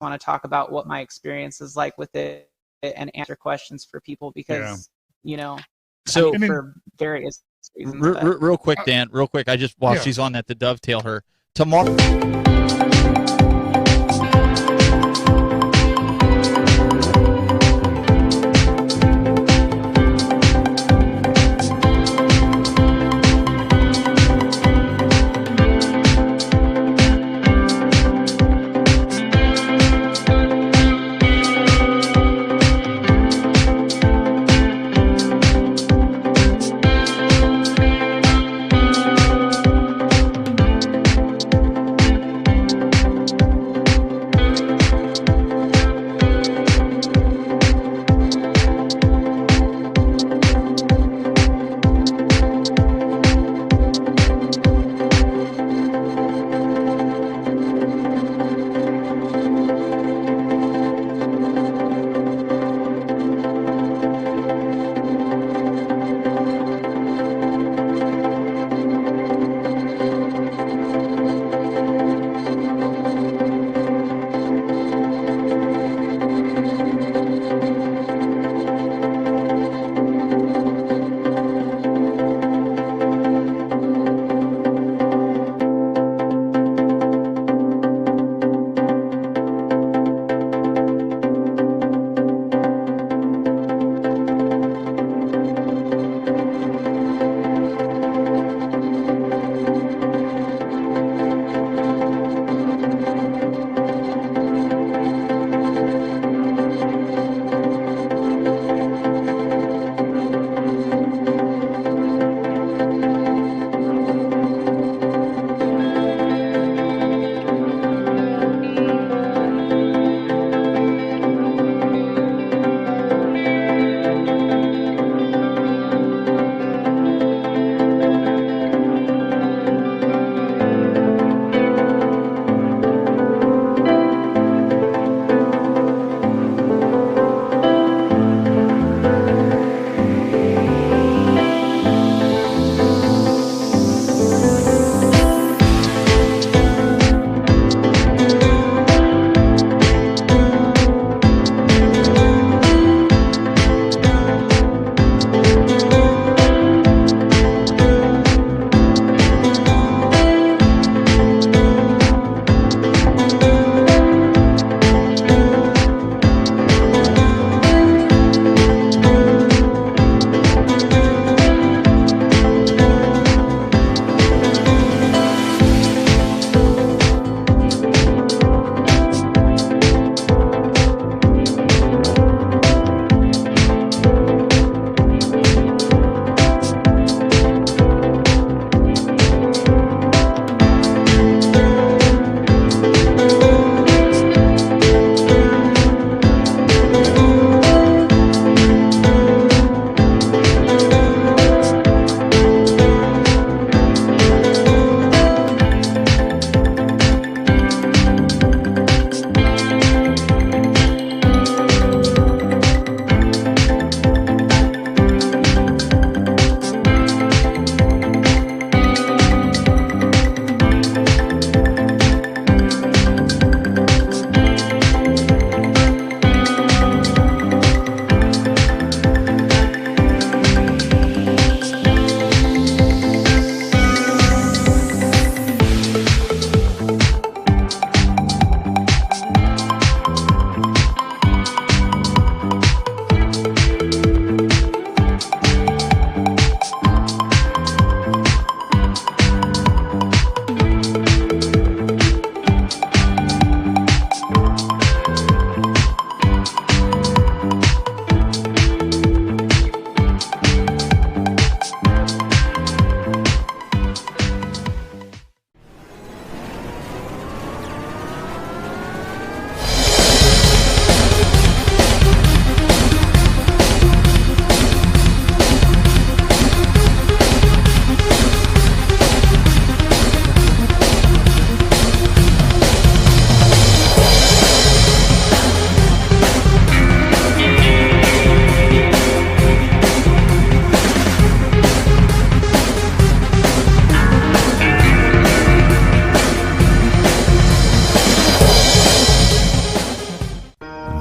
want to talk about what my experience is like with it and answer questions for people because, so for various reasons. Real quick, Dan, I just, while she's on that, to dovetail her, tomorrow.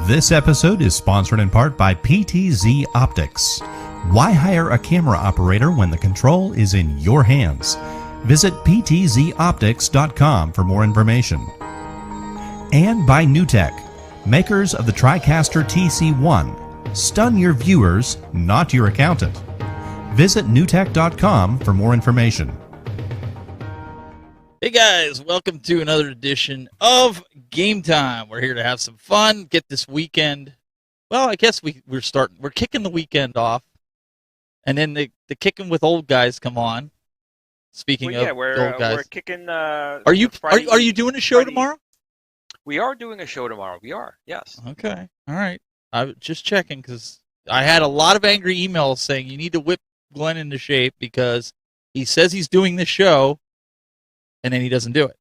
This episode is sponsored in part by PTZ Optics. Why hire a camera operator when the control is in your hands? Visit ptzoptics.com for more information. And by NewTek, makers of the TriCaster TC1. Stun your viewers, not your accountant. Visit newtek.com for more information. Hey guys, welcome to another edition of Game Time. We're here to have some fun, get this weekend. Well, I guess we're kicking the weekend off, and then the kicking with old guys come on. Speaking of old guys, we're kicking. Are you doing a show tomorrow? We are doing a show tomorrow. We are, yes. Okay, all right. I was just checking because I had a lot of angry emails saying you need to whip Glenn into shape because he says he's doing this show, and then he doesn't do it.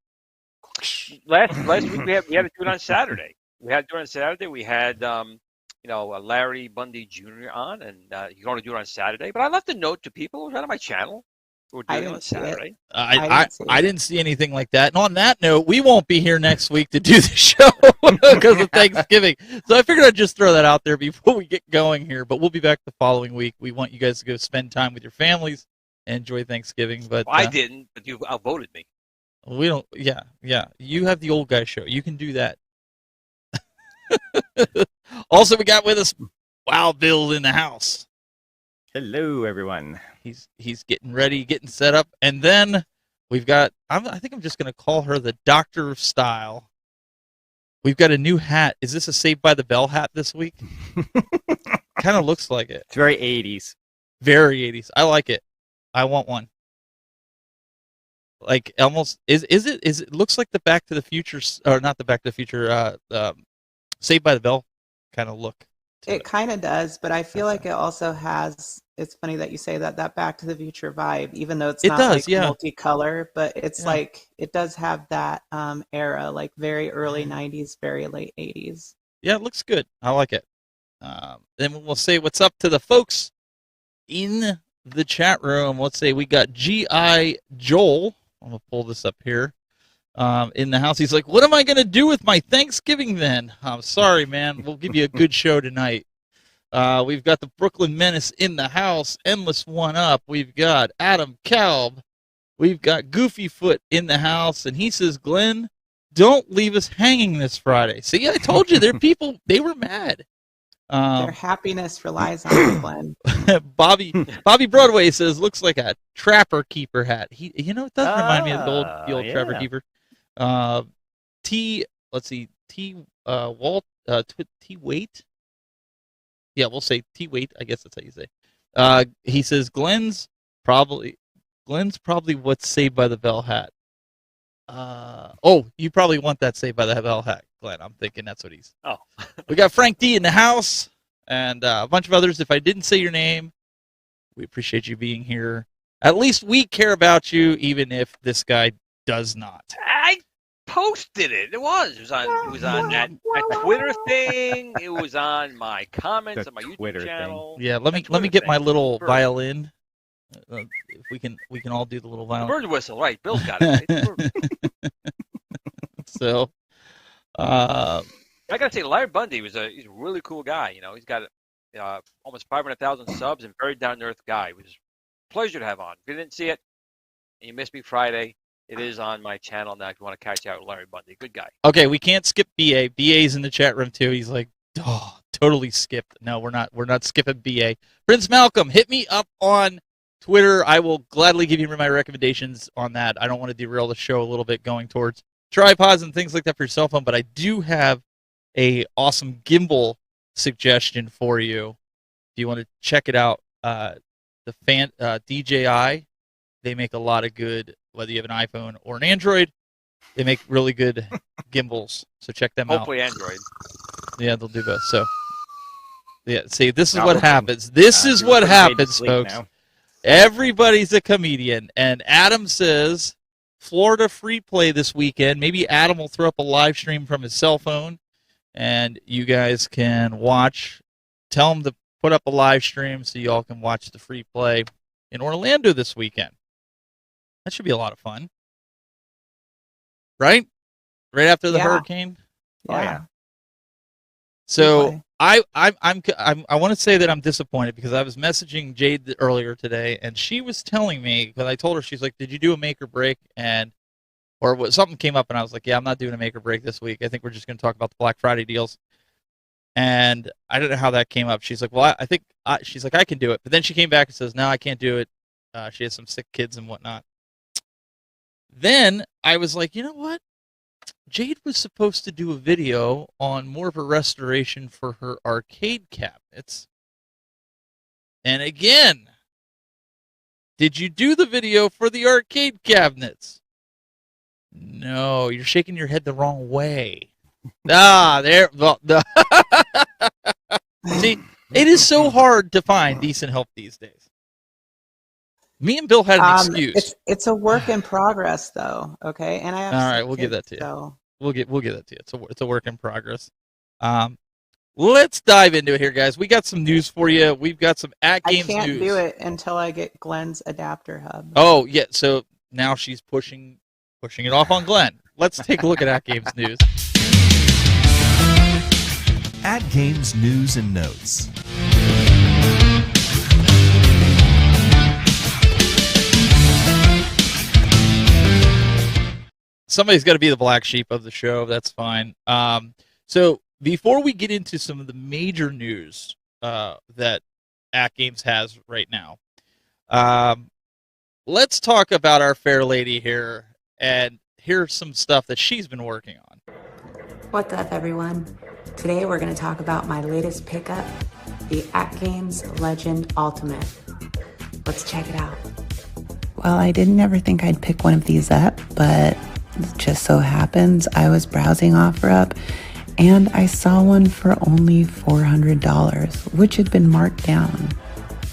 Last week we had to do it on Saturday. We had Larry Bundy Jr. on, and you're going to do it on Saturday. But I left a note to people. It was on my channel. We're doing it on Saturday. I didn't see anything like that. And on that note, we won't be here next week to do the show because of Thanksgiving. So I figured I'd just throw that out there before we get going here. But we'll be back the following week. We want you guys to go spend time with your families and enjoy Thanksgiving. But I didn't, but you outvoted me. We don't. Yeah. You have the old guy show. You can do that. Also, we got with us Wild Bill in the house. Hello, everyone. He's getting ready, getting set up, and then we've got. I think I'm just going to call her the Doctor of Style. We've got a new hat. Is this a Saved by the Bell hat this week? Kind of looks like it. It's very 80s. Very 80s. I like it. I want one. Like almost is it looks like the Back to the Future, or not the Back to the Future, Saved by the Bell kind of look. It kind of does, but I feel like it also has. It's funny that you say that Back to the Future vibe, even though it's not multicolor, but it's like it does have that era, like very early '90s, very late '80s. Yeah, it looks good. I like it. Then we'll say what's up to the folks in the chat room. Let's say we got G.I. Joel. I'm gonna pull this up here. In the house, he's like, "What am I gonna do with my Thanksgiving then?" I'm sorry, man. We'll give you a good show tonight. We've got the Brooklyn Menace in the house. Endless One Up. We've got Adam Kalb. We've got Goofy Foot in the house, and he says, "Glenn, don't leave us hanging this Friday." See, I told you, there are people. They were mad. Their happiness relies on it, Glenn. Bobby Broadway says, "Looks like a Trapper Keeper hat." It does remind me of the old Trapper Keeper. T Wait. Yeah, we'll say T Wait. I guess that's how you say. He says Glenn's probably what's Saved by the Bell hat. You probably want that Saved by the Bell hat, Glenn. I'm thinking that's what he's. Oh. We got Frank D in the house and a bunch of others. If I didn't say your name, we appreciate you being here. At least we care about you, even if this guy does not. I posted it. It was on that Twitter thing. It was on my comments on my YouTube channel. Yeah, let me get my little violin. If we can all do the little violin. Bird whistle, right? Bill's got it. Right? So, I gotta say, Larry Bundy he's a really cool guy. He's got almost 500,000 subs and very down to earth guy. It was a pleasure to have on. If you didn't see it and you missed me Friday, it is on my channel now if you want to catch out with Larry Bundy. Good guy. Okay, we can't skip BA. BA's in the chat room too. He's like, oh, totally skipped. No, we're not skipping BA. Prince Malcolm, hit me up on Twitter. I will gladly give you my recommendations on that. I don't want to derail the show a little bit going towards tripods and things like that for your cell phone, but I do have a awesome gimbal suggestion for you. If you want to check it out, DJI, they make a lot of good, whether you have an iPhone or an Android, they make really good gimbals. So check them out. Hopefully Android. Yeah, they'll do both. So, yeah, see, this is what happens. This is what happens, folks. Now. Everybody's a comedian. And Adam says, Florida free play this weekend. Maybe Adam will throw up a live stream from his cell phone, and you guys can watch. Tell him to put up a live stream so you all can watch the free play in Orlando this weekend. That should be a lot of fun. Right? Right after the hurricane? Yeah. So I want to say that I'm disappointed because I was messaging Jayde earlier today, and she was telling me, because I told her, she's like, "Did you do a make or break?" Or what, something came up, and I was like, "Yeah, I'm not doing a make or break this week. I think we're just going to talk about the Black Friday deals." And I don't know how that came up. She's like, "Well, I think she's like, I can do it," but then she came back and says, "No, I can't do it. She has some sick kids and whatnot." Then I was like, you know what? Jayde was supposed to do a video on more of a restoration for her arcade cabinets. And again, did you do the video for the arcade cabinets? No, you're shaking your head the wrong way. There. Well, see, it is so hard to find decent help these days. Me and Bill had an excuse. It's a work in progress, though. Okay, and I have. All right, we'll give that to you. So. We'll get that to you. It's a work in progress. Let's dive into it here, guys. We got some news for you. We've got some at-games news. I can't do it until I get Glen's adapter hub. Oh yeah, so now she's pushing it off on Glen. Let's take a look at at-games news. At-games news and notes. Somebody's got to be the black sheep of the show. That's fine. So before we get into some of the major news that at-games has right now, let's talk about our fair lady here, and here's some stuff that she's been working on. What's up, everyone? Today we're going to talk about my latest pickup, the at-games Legend Ultimate. Let's check it out. Well, I didn't ever think I'd pick one of these up, but it just so happens I was browsing OfferUp and I saw one for only $400, which had been marked down.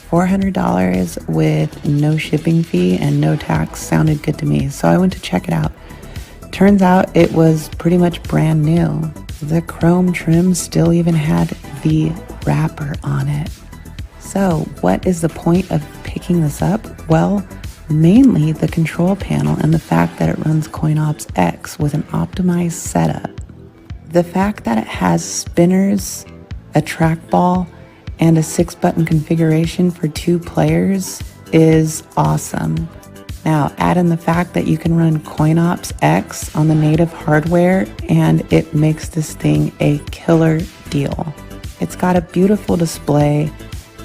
$400 with no shipping fee and no tax sounded good to me, so I went to check it out. Turns out it was pretty much brand new. The chrome trim still even had the wrapper on it. So what is the point of picking this up? Well, mainly the control panel and the fact that it runs CoinOps X with an optimized setup. The fact that it has spinners, a trackball, and a 6-button configuration for 2 players is awesome. Now, add in the fact that you can run CoinOps X on the native hardware, and it makes this thing a killer deal. It's got a beautiful display,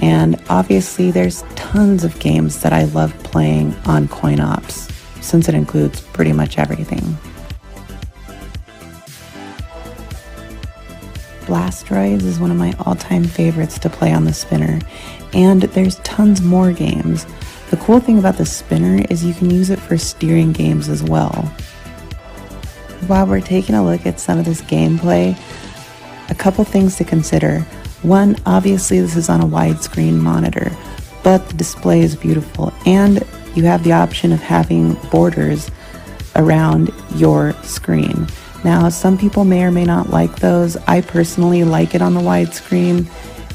and obviously there's tons of games that I love playing on CoinOps, since it includes pretty much everything. Blastoids is one of my all-time favorites to play on the spinner, and there's tons more games. The cool thing about the spinner is you can use it for steering games as well. While we're taking a look at some of this gameplay, a couple things to consider. One, obviously this is on a widescreen monitor, but the display is beautiful, and you have the option of having borders around your screen. Now, some people may or may not like those. I personally like it on the widescreen.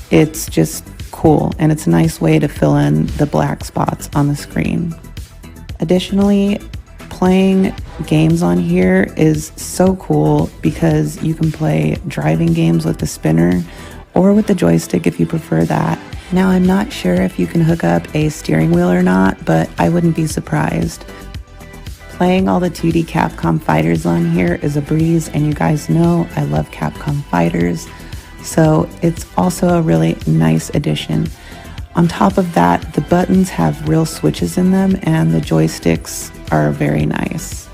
It's just cool, and it's a nice way to fill in the black spots on the screen. Additionally, playing games on here is so cool because you can play driving games with the spinner or with the joystick if you prefer that. Now, I'm not sure if you can hook up a steering wheel or not, but I wouldn't be surprised. Playing all the 2D Capcom fighters on here is a breeze, and you guys know I love Capcom fighters, so it's also a really nice addition. On top of that, the buttons have real switches in them, and the joysticks are very nice.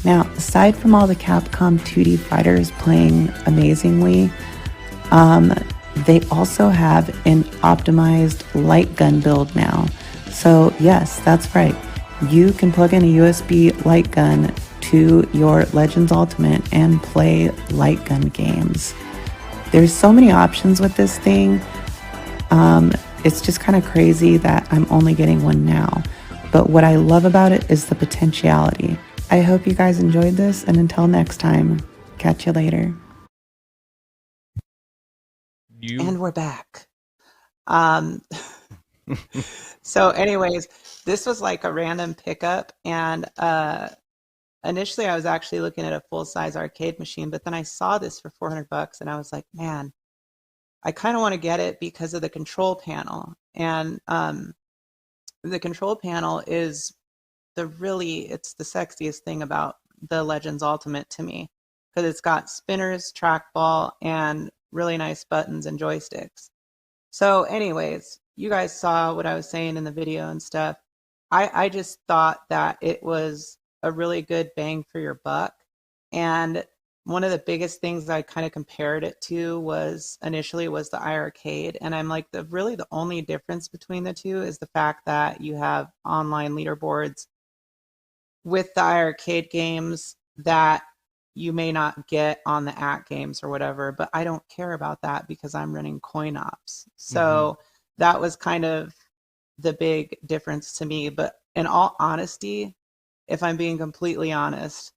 Now, aside from all the Capcom 2D fighters playing amazingly, they also have an optimized light gun build now. So yes, that's right. You can plug in a USB light gun to your Legends Ultimate and play light gun games. There's so many options with this thing. It's just kind of crazy that I'm only getting one now. But what I love about it is the potentiality. I hope you guys enjoyed this, and until next time, catch you later. And we're back. So anyways, this was like a random pickup, and initially I was actually looking at a full-size arcade machine, but then I saw this for $400 and I was like, man, I kind of want to get it because of the control panel. And the control panel is it's the sexiest thing about the Legends Ultimate to me, because it's got spinners, trackball, and really nice buttons and joysticks. So anyways, you guys saw what I was saying in the video and stuff. I just thought that it was a really good bang for your buck. And one of the biggest things I kind of compared it to was initially the iArcade. And I'm like, the only difference between the two is the fact that you have online leaderboards with the iArcade games that you may not get on the at games or whatever, but I don't care about that because I'm running coin ops. So that was kind of the big difference to me. But in all honesty, if I'm being completely honest,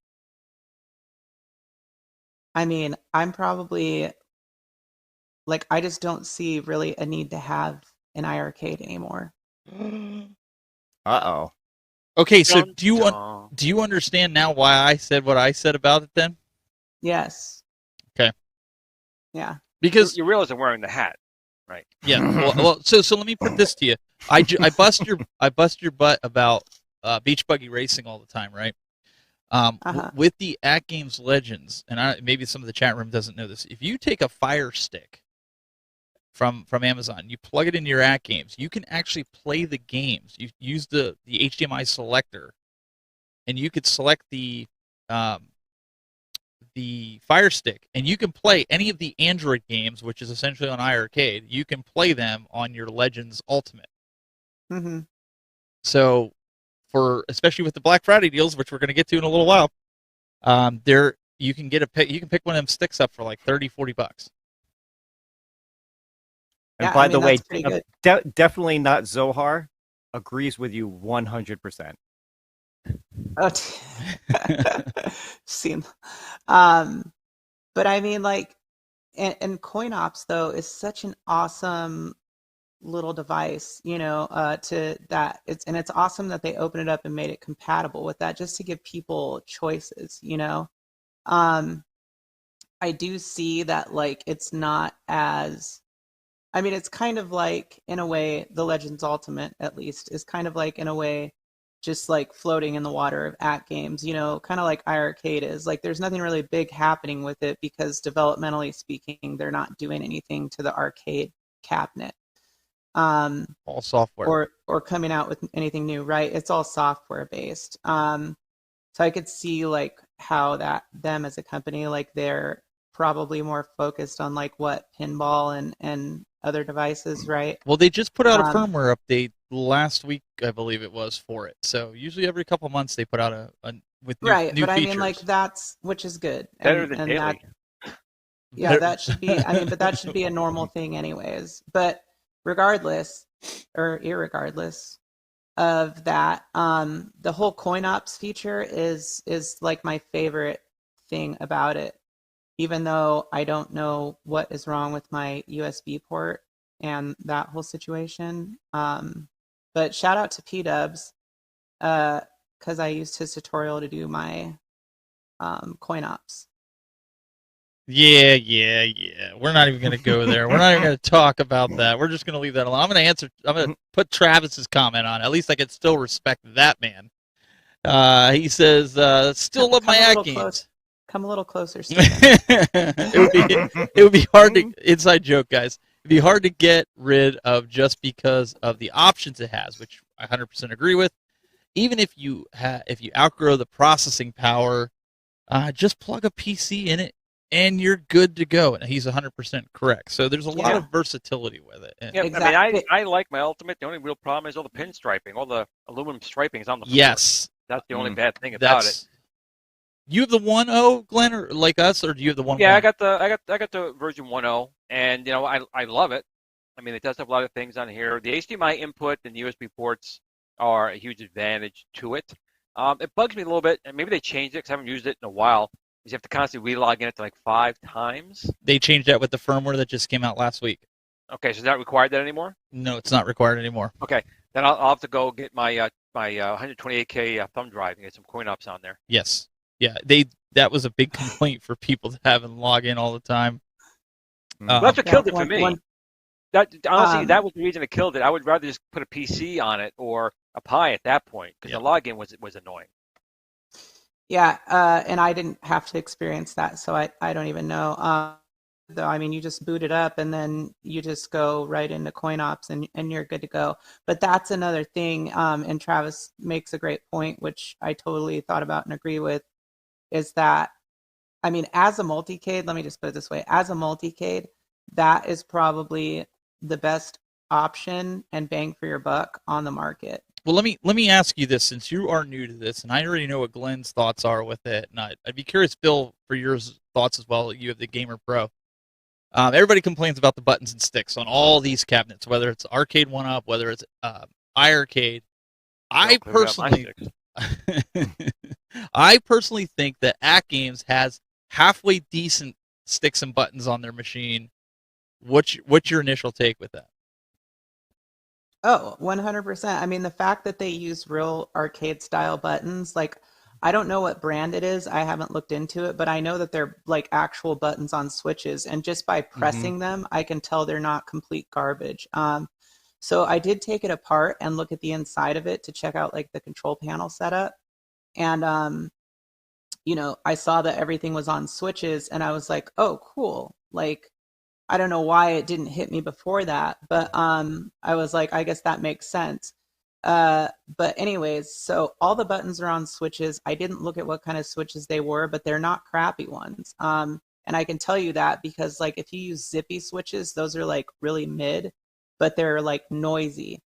I mean, I'm probably like, I just don't see really a need to have an iArcade anymore. Uh-oh. Okay, so do you understand now why I said what I said about it then? Yes. Okay. Yeah. Because you realize I'm wearing the hat, right? Yeah. Well, so let me put this to you. I bust your butt about beach buggy racing all the time, right? With the At Games Legends, and maybe some of the chat room doesn't know this. If you take a Fire Stick from Amazon, you plug it into your At Games, you can actually play the games. You use the HDMI selector, and you could select the Fire Stick, and you can play any of the Android games, which is essentially on iArcade. You can play them on your Legends Ultimate. Mm-hmm. So, especially with the Black Friday deals, which we're going to get to in a little while, you can pick one of them sticks up for like $30-$40. And by the way, definitely not Zohar agrees with you 100%. Oh, seen. But I mean, like, and coin ops though is such an awesome little device, to that. It's awesome that they opened it up and made it compatible with that, just to give people choices. I do see that, like, it's not as. I mean, it's kind of like, in a way, the Legends Ultimate, at least, is kind of like, in a way, just like floating in the water of at games, kind of like iArcade is. Like, there's nothing really big happening with it because, developmentally speaking, they're not doing anything to the arcade cabinet. All software. Or coming out with anything new, right? It's all software based. So I could see, like, how them as a company, like, they're probably more focused on, like, what, pinball and other devices, right? Well, they just put out a firmware update last week, I believe it was, for it. So usually every couple months they put out with new right, new but features. I mean, like, which is good. Better than daily. That should be. I mean, but that should be a normal thing, anyways. But regardless, or irregardless of that, the whole coin ops feature is like my favorite thing about it. Even though I don't know what is wrong with my USB port and that whole situation. But shout out to P-Dubs, because I used his tutorial to do my coin ops. Yeah. We're not even going to go there. We're not even going to talk about that. We're just going to leave that alone. I'm going to put Travis's comment on. At least I can still respect that man. He says, still love my At Games. Come a little closer, it would be hard to, inside joke, guys. It'd be hard to get rid of just because of the options it has, which I 100% agree with. Even if you outgrow the processing power, just plug a PC in it and you're good to go. And he's 100% correct. So there's a lot of versatility with it. Yeah, exactly. I mean, I like my Ultimate. The only real problem is all the pinstriping, all the aluminum striping is on the floor. Yes. That's the only bad thing about it. You have the 1.0, Glenn, or like us, or do you have the 1.1? Yeah, I got the version 1.0, and I love it. I mean, it does have a lot of things on here. The HDMI input and the USB ports are a huge advantage to it. It bugs me a little bit, and maybe they changed it because I haven't used it in a while. Is you have to constantly relog in it to like 5 times. They changed that with the firmware that just came out last week. Okay, so is that required that anymore? No, it's not required anymore. Okay, then I'll have to go get my 128K thumb drive and get some coin ops on there. Yes. Yeah, that was a big complaint for people to have and log in all the time. Well, that's what killed it for me. That honestly, that was the reason it killed it. I would rather just put a PC on it or a Pi at that point because the login was annoying. Yeah, and I didn't have to experience that, so I don't even know. Though, I mean, you just boot it up and then you just go right into CoinOps and you're good to go. But that's another thing, and Travis makes a great point, which I totally thought about and agree with, is that, I mean, as a multicade, let me just put it this way, as a multicade, that is probably the best option and bang for your buck on the market. Well, let me ask you this, since you are new to this, and I already know what Glen's thoughts are with it, and I'd be curious, Bill, for your thoughts as well. You have the Gamer Pro. Everybody complains about the buttons and sticks on all these cabinets, whether it's Arcade 1-Up, whether it's iArcade. I personally think that At Games has halfway decent sticks and buttons on their machine. What's your initial take with that? Oh, 100%. I mean, the fact that they use real arcade style buttons, like, I don't know what brand it is. I haven't looked into it, but I know that they're like actual buttons on switches. And just by pressing them, I can tell they're not complete garbage. So I did take it apart and look at the inside of it to check out like the control panel setup. And, you know, I saw that everything was on switches and I was like, oh, cool. Like, I don't know why it didn't hit me before that, but I was like, I guess that makes sense. But anyways, so all the buttons are on switches. I didn't look at what kind of switches they were, but they're not crappy ones. And I can tell you that because like if you use zippy switches, those are like really mid, but they're like noisy.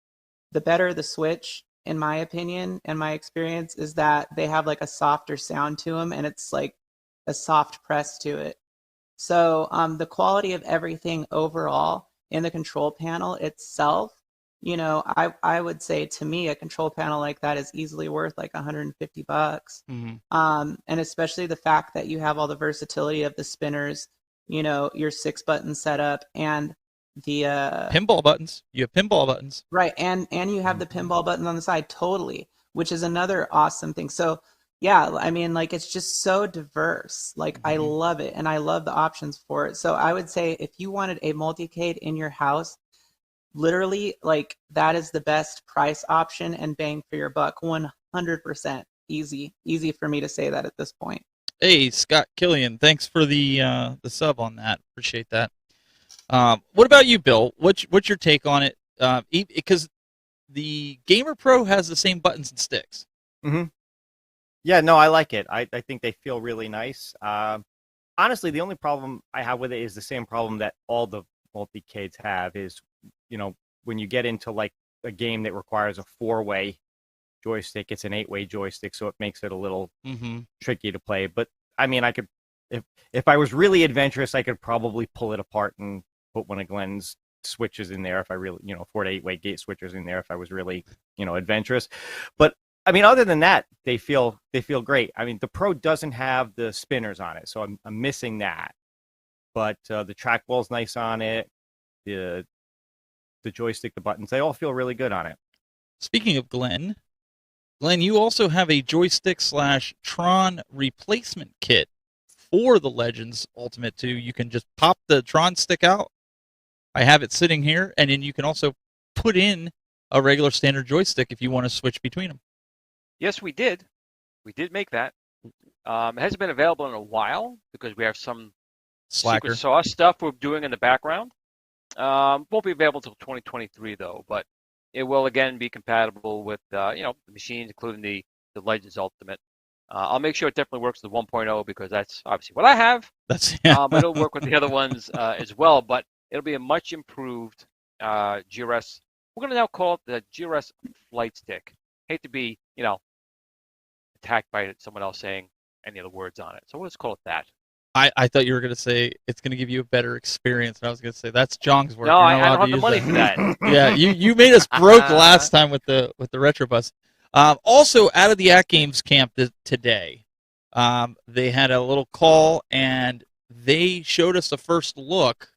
The better the switch, in my opinion and my experience, is that they have like a softer sound to them and it's like a soft press to it. So the quality of everything overall in the control panel itself, you know, I would say to me a control panel like that is easily worth like $150. And especially the fact that you have all the versatility of the spinners, you know, your 6-button setup and the pinball buttons. You have pinball buttons. Right, and you have the pinball buttons on the side, totally, which is another awesome thing. So yeah, I mean, like, it's just so diverse. Like, I love it, and I love the options for it. So I would say if you wanted a multicade in your house, literally, like, that is the best price option and bang for your buck. 100% easy for me to say that at this point. Hey, Scott Killian, thanks for the sub on that. Appreciate that. What about you, Bill? What's your take on it? Because the Gamer Pro has the same buttons and sticks. Yeah, no, I like it. I think they feel really nice. Honestly, the only problem I have with it is the same problem that all the multicades have is, you know, when you get into like a game that requires a 4-way joystick, it's an 8-way joystick, so it makes it a little tricky to play. But I mean, I could, if I was really adventurous, I could probably pull it apart and put one of Glen's switches in there if I really, you know, 4 to 8-way gate switchers in there if I was really, you know, adventurous. But I mean, other than that, they feel great. I mean, the Pro doesn't have the spinners on it, so I'm missing that. But the trackball's nice on it. The joystick, the buttons, they all feel really good on it. Speaking of Glen, you also have a joystick/Tron replacement kit for the Legends Ultimate 2. You can just pop the Tron stick out. I have it sitting here, and then you can also put in a regular standard joystick if you want to switch between them. Yes, we did. We did make that. It hasn't been available in a while because we have some secret sauce stuff we're doing in the background. Won't be available until 2023 though, but it will again be compatible with you know, the machines, including the Legends Ultimate. I'll make sure it definitely works with 1.0 because that's obviously what I have. But it'll work with the other ones as well. But it'll be a much improved GRS. We're going to now call it the GRS Flight Stick. Hate to be, you know, attacked by someone else saying any of the words on it. So we'll just call it that. I thought you were going to say it's going to give you a better experience, and I was going to say that's Jong's work. No, I don't have the money for that. Yeah, you made us broke last time with the Retrobus. Also, out of the At Games camp today, they had a little call, and they showed us a first look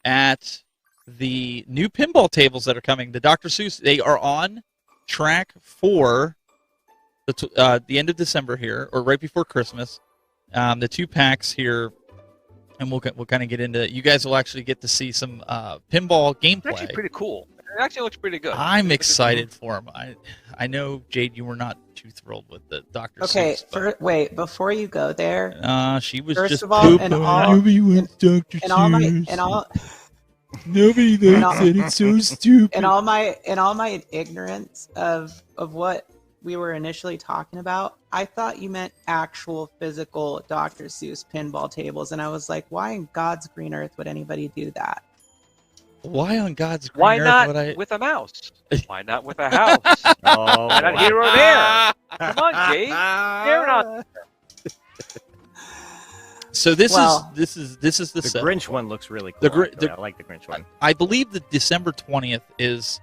at the new pinball tables that are coming. The Dr. Seuss, they are on track for the end of December here, or right before Christmas. The 2 packs here, and we'll kind of get into it. You guys will actually get to see some pinball gameplay. It's actually pretty cool. It actually looks pretty good. I'm excited for him. I know, Jade, you were not too thrilled with the Dr. Seuss. Okay, wait, before you go there. She was first just of all, and all, nobody wants Dr. Seuss. Nobody likes it. It's so stupid. In all my ignorance of what we were initially talking about, I thought you meant actual physical Dr. Seuss pinball tables, and I was like, why in God's green earth would anybody do that? Why on God's green Why earth not would I... with a mouse? Why not with a house? Why not here or there? Come on, Jade. They're not. So this is the set. Grinch one looks really cool. I like the Grinch one. I believe the December 20th is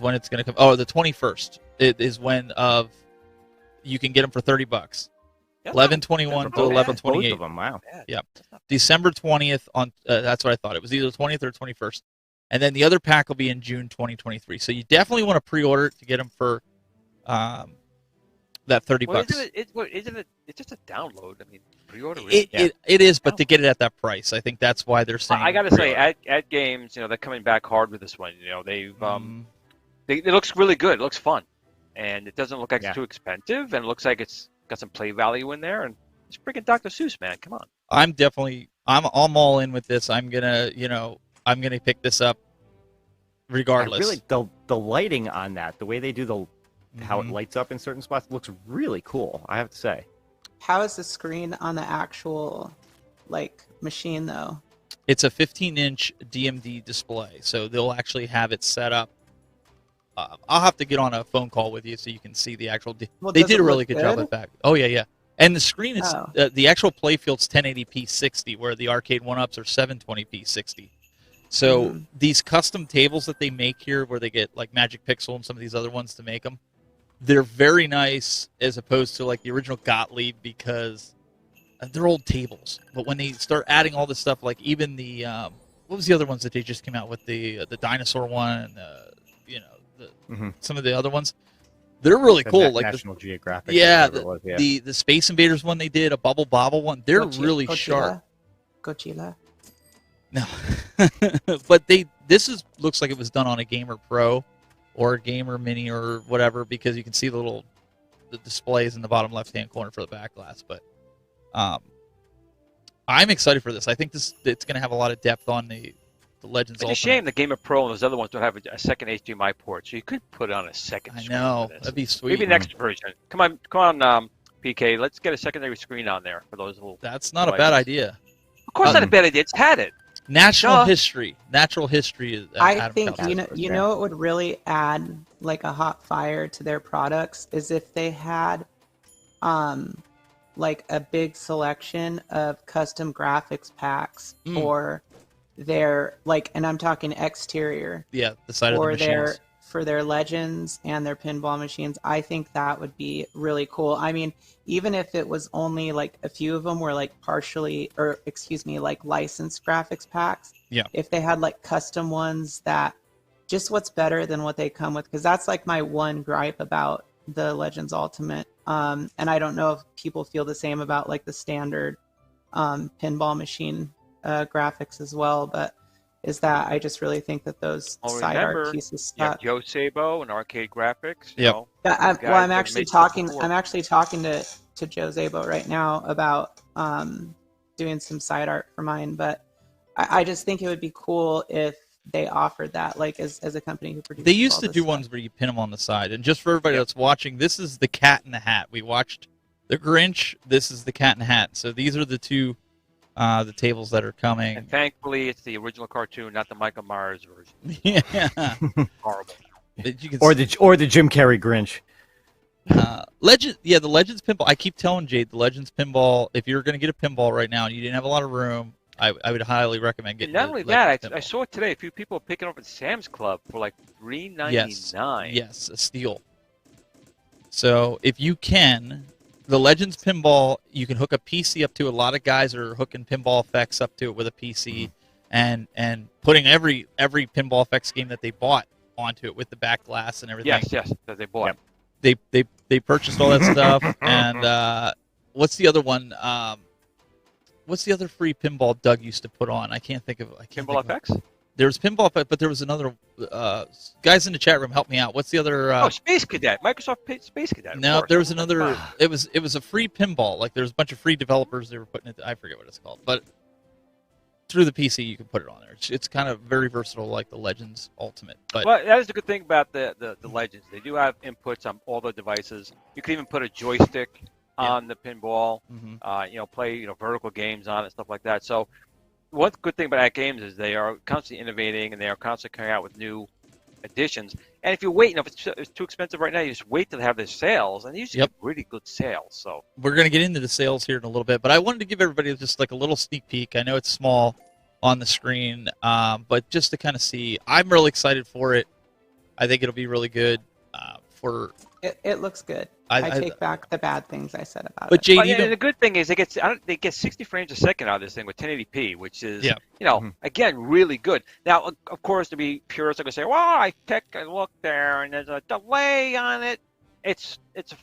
when it's going to come. Oh, the 21st is when you can get them for $30. 11/21 to 11/28. Both of them. Wow. Yeah. December 20th on. That's what I thought. It was either the 20th or 21st, and then the other pack will be in June 2023. So you definitely want to pre-order it to get them for that $30. Isn't it? It's just a download. I mean, pre-order it. It is, but to get it at that price, I think that's why they're saying. I got to say, at games, they're coming back hard with this one. They've it looks really good. It looks fun, and it doesn't look like it's too expensive, and it looks like it's got some play value in there, and it's freaking Dr. Seuss, man. Come on. I'm all in with this. I'm gonna pick this up regardless. The lighting on that, the way they do how it lights up in certain spots, looks really cool, I have to say. How is the screen on the actual machine though? It's a 15-inch DMD display, so they'll actually have it set up. I'll have to get on a phone call with you so you can see the actual. They did a really good job with that. Oh yeah. And the screen is the actual playfield's 1080p 60, where the arcade 1-ups are 720p 60. So these custom tables that they make here, where they get like Magic Pixel and some of these other ones to make them, they're very nice as opposed to like the original Gottlieb, because they're old tables. But when they start adding all this stuff, like even the what was the other ones that they just came out with, the dinosaur one, and some of the other ones, they're really cool. Like National Geographic. Yeah, the Space Invaders one they did, a Bubble Bobble one. They're really sharp. Godzilla. No, but looks like it was done on a Gamer Pro or a Gamer Mini or whatever, because you can see the displays in the bottom left-hand corner for the back glass. But I'm excited for this. I think it's going to have a lot of depth on the Legends Ultimate. It's a shame the Gamer Pro and those other ones don't have a second HDMI port, so you could put on a second screen. I know, for this. that'd be sweet. Maybe next version. Come on, PK. Let's get a secondary screen on there for those little. That's not a bad idea. Of course, not a bad idea. It's had it. Natural history is. I think you know it would really add like a hot fire to their products is if they had, like a big selection of custom graphics packs for their and I'm talking exterior. Yeah, the side of the machines. For their Legends and their pinball machines. I think that would be really cool. I mean, even if it was only like a few of them were like licensed graphics packs. Yeah. If they had like custom ones that just what's better than what they come with, because that's like my one gripe about the Legends Ultimate. And I don't know if people feel the same about like the standard pinball machine graphics as well, but is that I just really think that those side art pieces stuck. Joe Sabo and Arcade Graphics. Yeah. I'm actually talking. I'm actually talking to Joe Sabo right now about doing some side art for mine. But I just think it would be cool if they offered that, like as a company who produces. They used to do ones where you pin them on the side. And just for everybody that's watching, this is the Cat in the Hat. We watched the Grinch. This is the Cat in the Hat. So these are the two. The tables that are coming. And thankfully, it's the original cartoon, not the Michael Myers version. Yeah. Horrible. Or the Jim Carrey Grinch. The Legends Pinball. I keep telling Jade, the Legends Pinball, if you're going to get a pinball right now and you didn't have a lot of room, I would highly recommend getting it. Not only that, I saw it today. A few people are picking up at Sam's Club for like $3.99. Yes, a steal. So if you can... The Legends Pinball, you can hook a PC up to. A lot of guys are hooking pinball effects up to it with a PC, and putting every pinball effects game that they bought onto it with the back glass and everything. Yes, that they bought. Yep. they purchased all that stuff. And what's the other one? What's the other free pinball Doug used to put on? I can't think of. Pinball FX. There was Pinball FX, but there was another. Guys in the chat room, help me out. What's the other? Space Cadet. Microsoft Space Cadet. No, there was another. It was a free pinball. Like there was a bunch of free developers. They were putting it. I forget what it's called, but through the PC you can put it on there. It's kind of very versatile, like the Legends Ultimate. But that is the good thing about the Legends. They do have inputs on all the devices. You can even put a joystick on the pinball. Play vertical games on it, stuff like that. So one good thing about At Games is they are constantly innovating and they are constantly coming out with new additions. And if you wait, if it's too expensive right now, you just wait till they have their sales, and you usually get really good sales. So we're going to get into the sales here in a little bit, but I wanted to give everybody just like a little sneak peek. I know it's small on the screen, but just to kind of see, I'm really excited for it. I think it'll be really good. It looks good. I take back the bad things I said about it. But Jayde, the good thing is they get 60 frames a second out of this thing with 1080p, which is again really good. Now, of course, to be purists, I'm gonna say, well, I take a look there and there's a delay on it. It's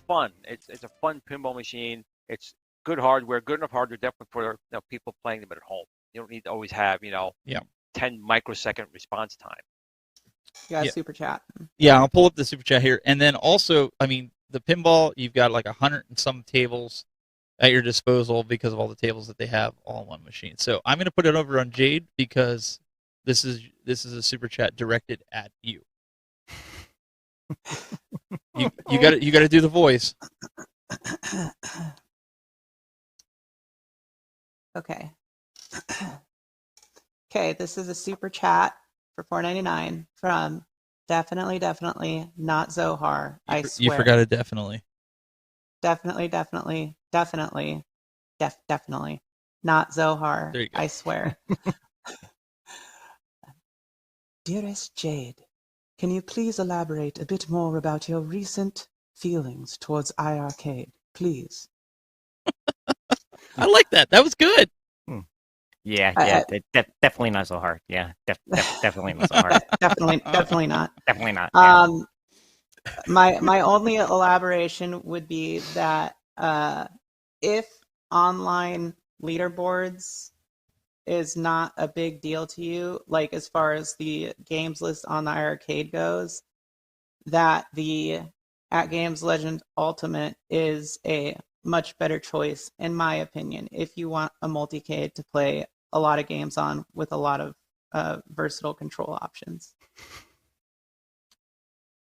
fun. It's a fun pinball machine. It's good hardware, good enough hardware, definitely for people playing them at home. You don't need to always have 10 microsecond response time. You got a super chat. Yeah, I'll pull up the super chat here, and then also, I mean, the pinball, you've got like 100 and some tables at your disposal because of all the tables that they have all in one machine. So I'm going to put it over on Jayde because this is a super chat directed at you. you got to do the voice. Okay. Okay, this is a super chat for $4.99 from definitely not Zohar. I swear. You forgot it definitely. Definitely not Zohar. There you go. I swear. Dearest Jayde, can you please elaborate a bit more about your recent feelings towards iArcade, please? I like that. That was good. Yeah, definitely not so hard. Yeah, definitely not so hard. Definitely not. Definitely not. Yeah. My only elaboration would be that if online leaderboards is not a big deal to you, like as far as the games list on the arcade goes, that the At Games Legend Ultimate is a much better choice, in my opinion, if you want a multicade to play a lot of games on with a lot of versatile control options.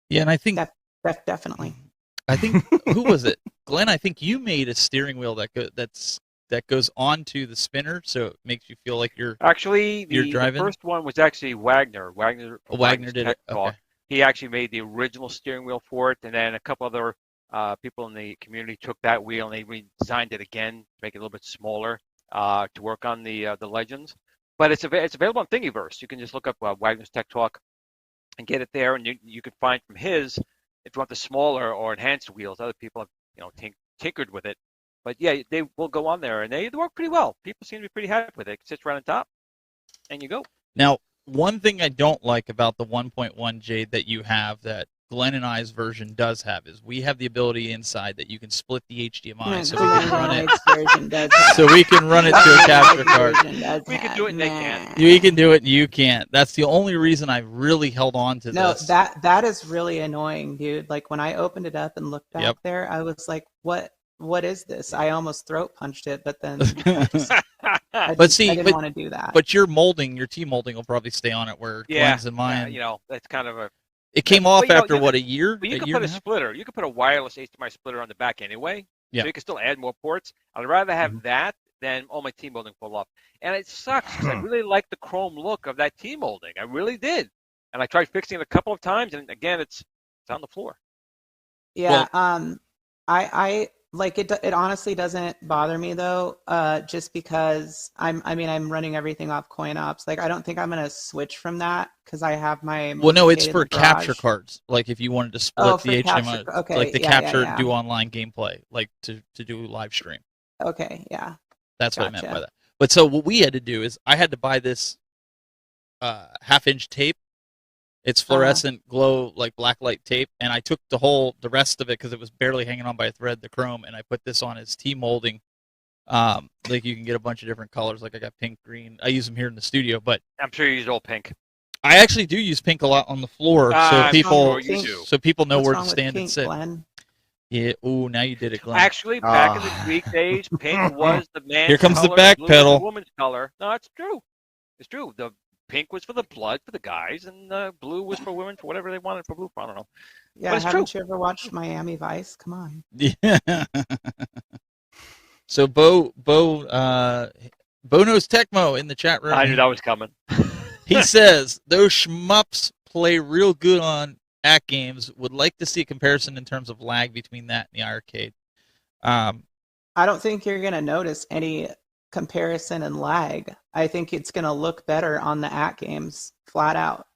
Yeah, and I think definitely. I think who was it, Glenn? I think you made a steering wheel that goes onto the spinner, so it makes you feel like you're actually you're driving. The first one was actually Wagner. Wagner did it. Okay. He actually made the original steering wheel for it, and then a couple other people in the community took that wheel and they redesigned it again to make it a little bit smaller to work on the Legends. But it's available on Thingiverse. You can just look up Wagner's Tech Talk and get it there, and you can find from his, if you want the smaller or enhanced wheels. Other people have tinkered with it, but yeah, they will go on there and they work pretty well. People seem to be pretty happy with it. It sits right on top, and you go. Now, one thing I don't like about the 1.1 Jayde that you have that Glenn and I's version does have is we have the ability inside that you can split the HDMI so we can run it. So we can run it to a capture card. We can do it and they can't. We can do it and you can't. That's the only reason I really held on to this. No, that is really annoying, dude. Like when I opened it up and looked back there, I was like, what is this? I almost throat punched it, but then I didn't want to do that. But your T-molding will probably stay on it where Glenn's and mine. Yeah, that's kind of a... It came off after a year? But you can put a splitter. You can put a wireless HDMI splitter on the back anyway. Yeah. So you can still add more ports. I'd rather have that than all my T-molding fall off. And it sucks because I really like the chrome look of that T-molding. I really did. And I tried fixing it a couple of times, and again, it's on the floor. Yeah. I like it. It honestly doesn't bother me though, just because I'm running everything off CoinOps. Like I don't think I'm gonna switch from that because I have my. Well, no, it's for capture cards. Like if you wanted to split the HDMI, okay, like the capture, do online gameplay, like to do live stream. Okay, yeah. That's what I meant by that. But so what we had to do is I had to buy this half-inch tape. It's fluorescent glow, like blacklight tape, and I took the rest of it because it was barely hanging on by a thread, the chrome, and I put this on as T-molding. Like you can get a bunch of different colors. Like I got pink, green. I use them here in the studio, but I'm sure you use all pink. I actually do use pink a lot on the floor, so people know where to stand and sit. Glenn? Yeah. Ooh, now you did it, Glenn. Actually, back in the Greek days, pink was the man's Here comes color, the back blue pedal. was the woman's color. No, it's true. It's true. The pink was for the blood for the guys, and blue was for women for whatever they wanted for blue. I don't know. Yeah, haven't you ever watched Miami Vice? Come on. Yeah. So Bo knows Tecmo in the chat room. I knew that was coming. He says those shmups play real good on at games. Would like to see a comparison in terms of lag between that and the arcade. I don't think you're going to notice any comparison in lag. I think it's going to look better on the at games, flat out.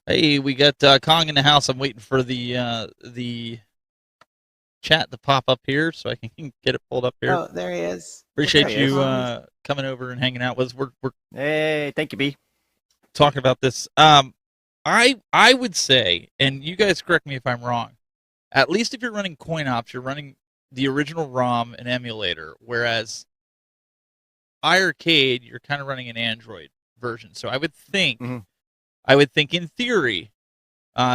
Hey, we got Kong in the house. I'm waiting for the chat to pop up here so I can get it pulled up here. Oh, there he is. Appreciate you coming over and hanging out with us. We're Hey, thank you, B. Talking about this. I would say, and you guys correct me if I'm wrong, at least if you're running coin ops, you're running the original ROM and emulator, whereas iArcade, you're kind of running an Android version. So I would think, in theory,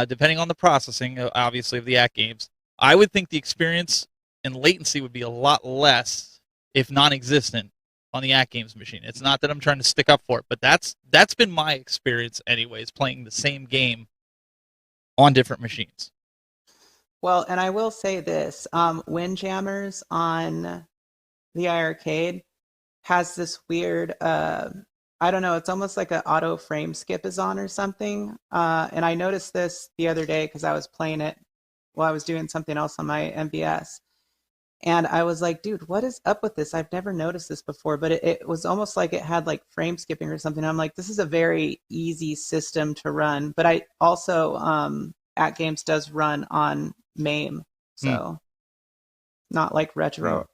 depending on the processing, obviously, of the at games, I would think the experience and latency would be a lot less, if non-existent, on the at games machine. It's not that I'm trying to stick up for it, but that's been my experience anyways, playing the same game on different machines. Well, and I will say this, Windjammers on the iArcade has this weird, I don't know, it's almost like an auto frame skip is on or something. And I noticed this the other day because I was playing it while I was doing something else on my MVS. And I was like, dude, what is up with this? I've never noticed this before, but it was almost like it had like frame skipping or something. I'm like, this is a very easy system to run. But I also, at games does run on MAME. So not like retro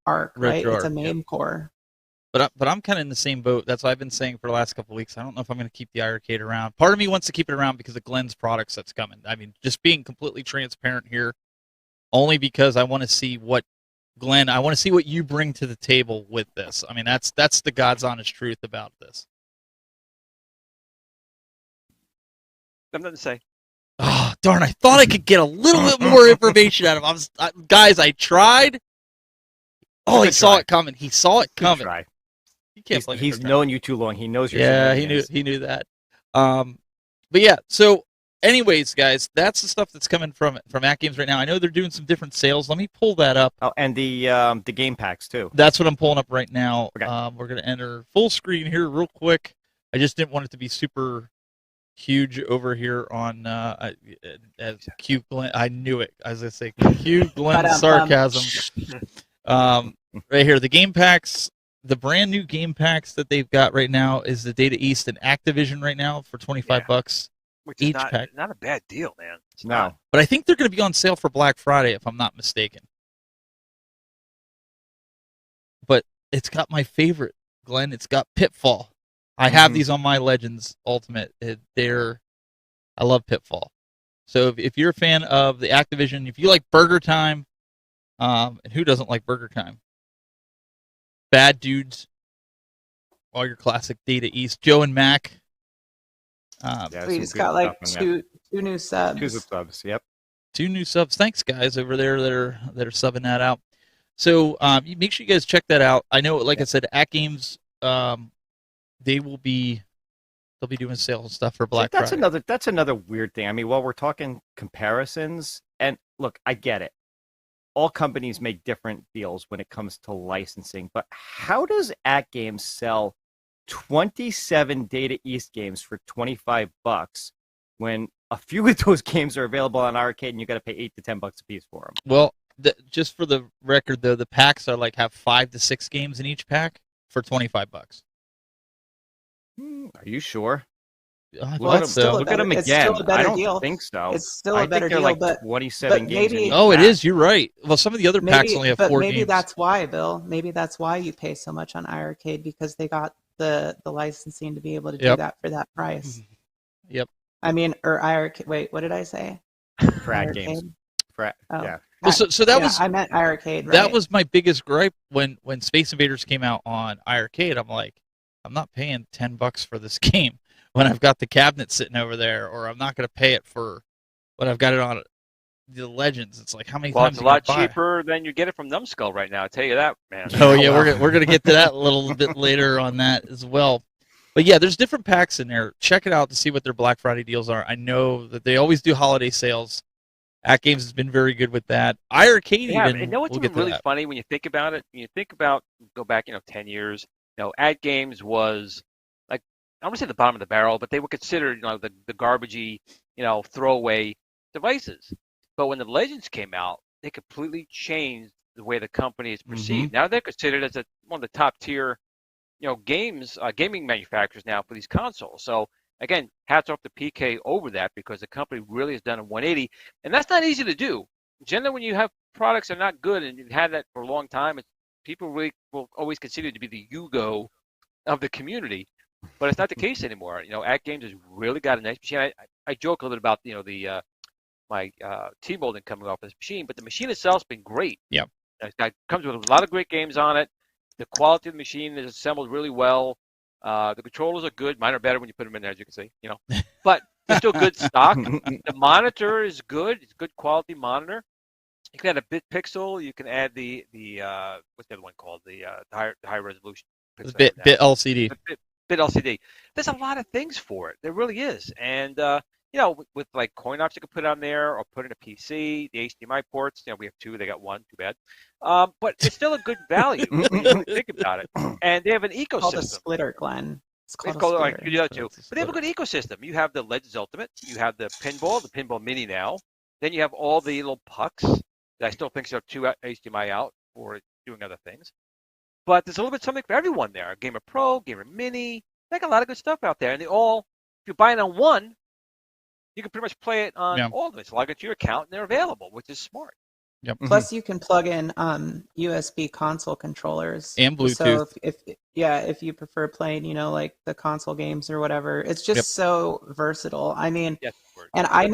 arc, right? It's a MAME core. But I'm kind of in the same boat. That's what I've been saying for the last couple of weeks. I don't know if I'm going to keep the iArcade around. Part of me wants to keep it around because of Glen's products that's coming. I mean, just being completely transparent here, only because I want to see what Glen, I want to see what you bring to the table with this. I mean, that's the God's honest truth about this. I have nothing to say. Oh, darn, I thought I could get a little bit more information out of him. Guys, I tried. Oh, he saw it coming. He saw it coming. Try. He's known you too long. He knows your he knew that. But yeah, so anyways, guys, that's the stuff that's coming from at games right now. I know they're doing some different sales. Let me pull that up. Oh, and the game packs too. That's what I'm pulling up right now. Okay. We're gonna enter full screen here real quick. I just didn't want it to be super huge over here on as Q Glen. I knew it. As I say, Q Glen sarcasm. Right here, the game packs. The brand new game packs that they've got right now is the Data East and Activision right now for $25 which is each pack. Not a bad deal, man. It's No. not. But I think they're going to be on sale for Black Friday, if I'm not mistaken. But it's got my favorite, Glenn. It's got Pitfall. I have these on my Legends Ultimate. I love Pitfall. So if you're a fan of the Activision, if you like Burger Time, and who doesn't like Burger Time? Bad Dudes, all your classic Data East, Joe and Mac. We just got like two new subs. Two subs, yep. 2 new subs. Thanks, guys, over there that are subbing that out. So make sure you guys check that out. I know, like I said, at games, they'll be doing sales stuff for Black Friday. That's another weird thing. I mean, while we're talking comparisons, and look, I get it. All companies make different deals when it comes to licensing, but how does at games sell 27 Data East games for $25 when a few of those games are available on arcade and you got to pay $8 to $10 a piece for them? Well, just for the record, though, the packs are have 5 to 6 games in each pack for $25. Are you sure? Look at them again. I don't deal. think so. It's still a better deal, like 27 games. It is. You're right. Well, some of the other packs only have 4 games. Maybe that's why, Bill. Maybe that's why you pay so much on iArcade, because they got the licensing to be able to do that for that price. Yep. I mean, or IRK. Wait, what did I say? Frag games. Yeah. Well, so that was I meant iArcade. Right? That was my biggest gripe when Space Invaders came out on iArcade. I'm like, I'm not paying $10 for this game when I've got the cabinet sitting over there, or I'm not going to pay it for when I've got it on the Legends. It's like, how many times? It's a lot cheaper than you get it from Numbskull right now. I tell you that, man. Oh yeah, we're gonna get to that a little bit later on that as well. But yeah, there's different packs in there. Check it out to see what their Black Friday deals are. I know that they always do holiday sales. At Games has been very good with that. iArcade even. You know what's really funny when you think about it? When you think about, go back, 10 years, At Games was like, I don't want to say the bottom of the barrel, but they were considered, the garbagey, throwaway devices. But when the Legends came out, they completely changed the way the company is perceived. Now they're considered as one of the top tier, gaming manufacturers now for these consoles. So again, hats off to PK over that, because the company really has done a 180, and that's not easy to do. Generally, when you have products that are not good and you've had that for a long time, people really will always consider it to be the Yugo of the community, but it's not the case anymore. At Games has really got a nice machine. I joke a little bit about my T-molding coming off this machine, but the machine itself's been great. Yeah, it comes with a lot of great games on it. The quality of the machine is assembled really well. The controllers are good. Mine are better when you put them in there, as you can see, but it's still good stock. The monitor is good. It's good quality monitor. You can add a bit pixel. You can add the what's the other one called? The high resolution. Bit LCD. Bit LCD. There's a lot of things for it. There really is. And with like coin ops you can put on there or put in a PC, the HDMI ports. We have 2. They got 1. Too bad. But it's still a good value when you really think about it. And they have an ecosystem. It's called a splitter, Glenn. It's called a splitter. You do that too. But they have a good ecosystem. You have the Legends Ultimate. You have the Pinball Mini now. Then you have all the little pucks that I still think are 2 HDMI out for doing other things. But there's a little bit something for everyone there. Gamer Pro, Gamer Mini. They got a lot of good stuff out there. And if you're buying on one, you can pretty much play it on all of them. It's log into your account and they're available, which is smart. Yep. Plus, you can plug in USB console controllers and Bluetooth. So if you prefer playing, like the console games or whatever, it's just so versatile. I mean, and I've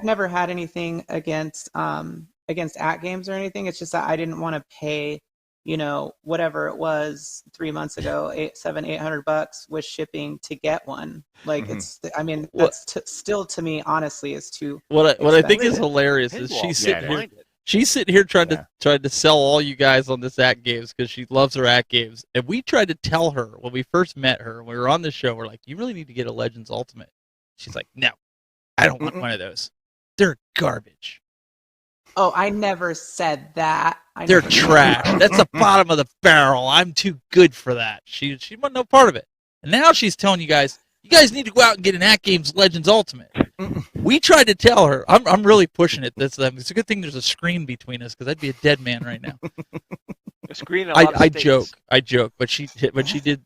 never had anything against At Games or anything. It's just that I didn't want to pay, whatever it was 3 months ago, $800 with shipping to get one. Like that's still to me, honestly, is too. What I think is hilarious is she's sitting here trying to sell all you guys on this At Games because she loves her At Games, and we tried to tell her when we first met her, when we were on the show, we're like, you really need to get a Legends Ultimate. She's like, no, I don't want one of those. They're garbage. Oh, I never said that. They're trash. That's the bottom of the barrel. I'm too good for that. She wasn't no part of it. And now she's telling you guys need to go out and get an At Games Legends Ultimate. We tried to tell her. I'm really pushing it. It's a good thing there's a screen between us because I'd be a dead man right now. A screen. I joke, but she did.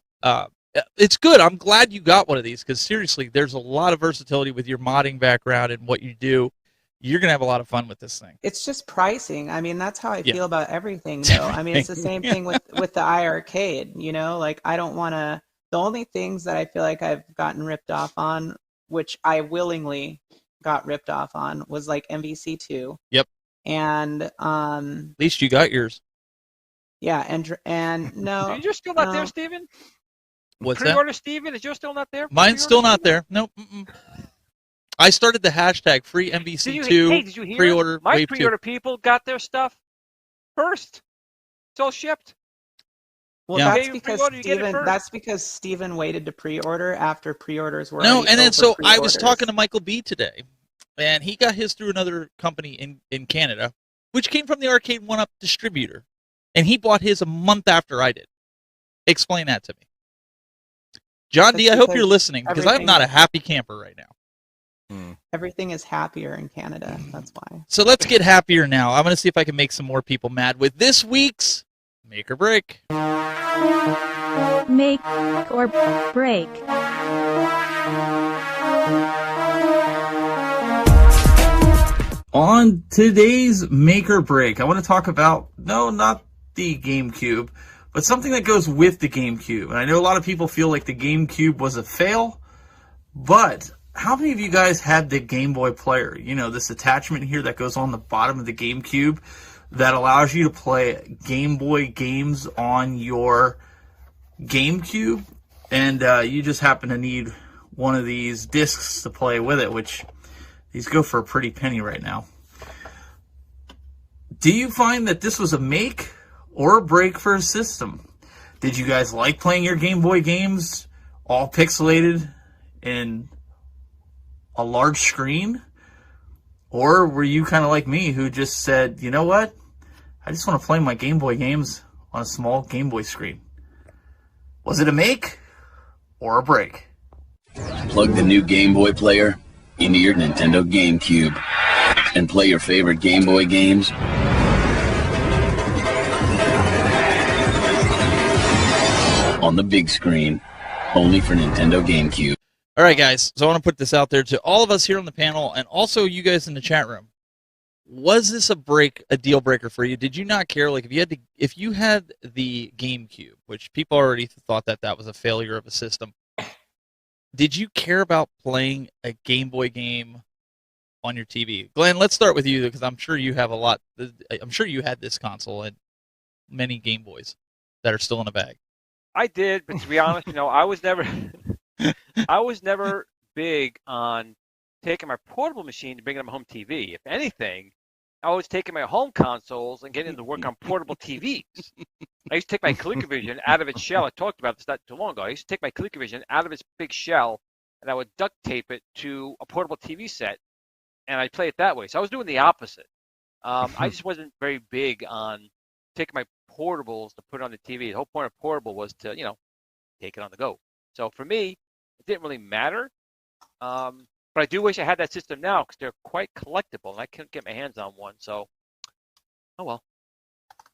It's good. I'm glad you got one of these because seriously, there's a lot of versatility with your modding background and what you do. You're going to have a lot of fun with this thing. It's just pricing. I mean, that's how I feel about everything, though. I mean, it's the same thing with the iArcade, like I don't want to, the only things that I feel like I've gotten ripped off on, which I willingly got ripped off on, was like MVC2. Yep. And at least you got yours. Yeah, and no. You're still not there, Steven? What's Pre-order, Steven? Is yours still not there? Mine's still not there. Nope. I started the hashtag free MVC2 did you hear pre-order. My wave pre-order 2. people got their stuff first. It's all shipped. Well, that's because Steven waited to pre-order after pre-orders were. No, and then so I was talking to Michael B today, and he got his through another company in Canada, which came from the Arcade 1-Up distributor, and he bought his a month after I did. Explain that to me, John D. I hope you're listening because I'm not a happy camper right now. Everything is happier in Canada. That's why. So let's get happier now. I'm going to see if I can make some more people mad with this week's Make or Break. Make or Break. On today's Make or Break, I want to talk about, no, not the GameCube, but something that goes with the GameCube. And I know a lot of people feel like the GameCube was a fail, but how many of you guys had the Game Boy player? You know, this attachment here that goes on the bottom of the GameCube that allows you to play Game Boy games on your GameCube, and you just happen to need one of these discs to play with it, which these go for a pretty penny right now. Do you find that this was a make or a break for a system? Did you guys like playing your Game Boy games all pixelated in a large screen? Or were you kind of like me who just said, you know what? I just want to play my Game Boy games on a small Game Boy screen. Was it a make or a break? Plug the new Game Boy player into your Nintendo GameCube and play your favorite Game Boy games on the big screen, only for Nintendo GameCube. All right, guys, so I want to put this out there to all of us here on the panel and also you guys in the chat room. Was this a deal breaker for you? Did you not care? Like, if you had the GameCube, which people already thought that was a failure of a system, did you care about playing a Game Boy game on your TV? Glenn, let's start with you because I'm sure you have I'm sure you had this console and many Game Boys that are still in a bag. I did, but to be honest, I was never big on taking my portable machine to bring it to my home TV. If anything, I was taking my home consoles and getting them to work on portable TVs. I used to take my ColecoVision out of its shell. I talked about this not too long ago. I used to take my ColecoVision out of its big shell, and I would duct tape it to a portable TV set, and I'd play it that way. So I was doing the opposite. I just wasn't very big on taking my portables to put on the TV. The whole point of portable was to, take it on the go. So for me, it didn't really matter. But I do wish I had that system now because they're quite collectible, and I couldn't get my hands on one. So, oh well.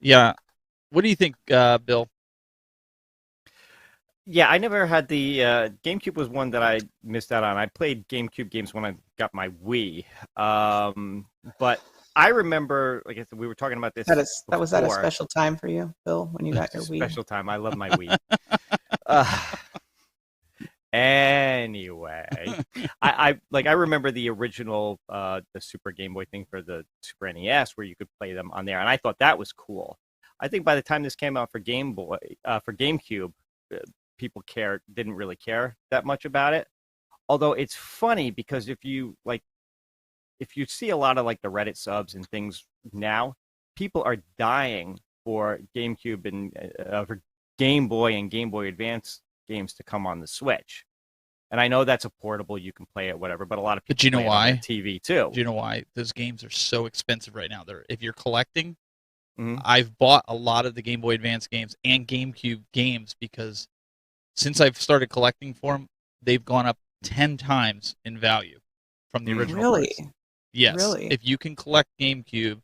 Yeah. What do you think, Bill? Yeah, I never had the GameCube. Was one that I missed out on. I played GameCube games when I got my Wii, but I remember, like I said, we were talking about this. Was that a special time for you, Bill, when you got your Wii? Special time. I love my Wii. Anyway, I remember the original the Super Game Boy thing for the Super NES where you could play them on there, and I thought that was cool. I think by the time this came out for Game Boy, for GameCube, people didn't really care that much about it. Although it's funny because if you see a lot of like the Reddit subs and things now, people are dying for GameCube and for Game Boy and Game Boy Advance games to come on the Switch. And I know that's a portable, you can play it, whatever, but a lot of people play it on TV too. Do you know why? Those games are so expensive right now. If you're collecting, I've bought a lot of the Game Boy Advance games and GameCube games because since I've started collecting for them, they've gone up 10 times in value from the original price. Yes. Really? If you can collect GameCube,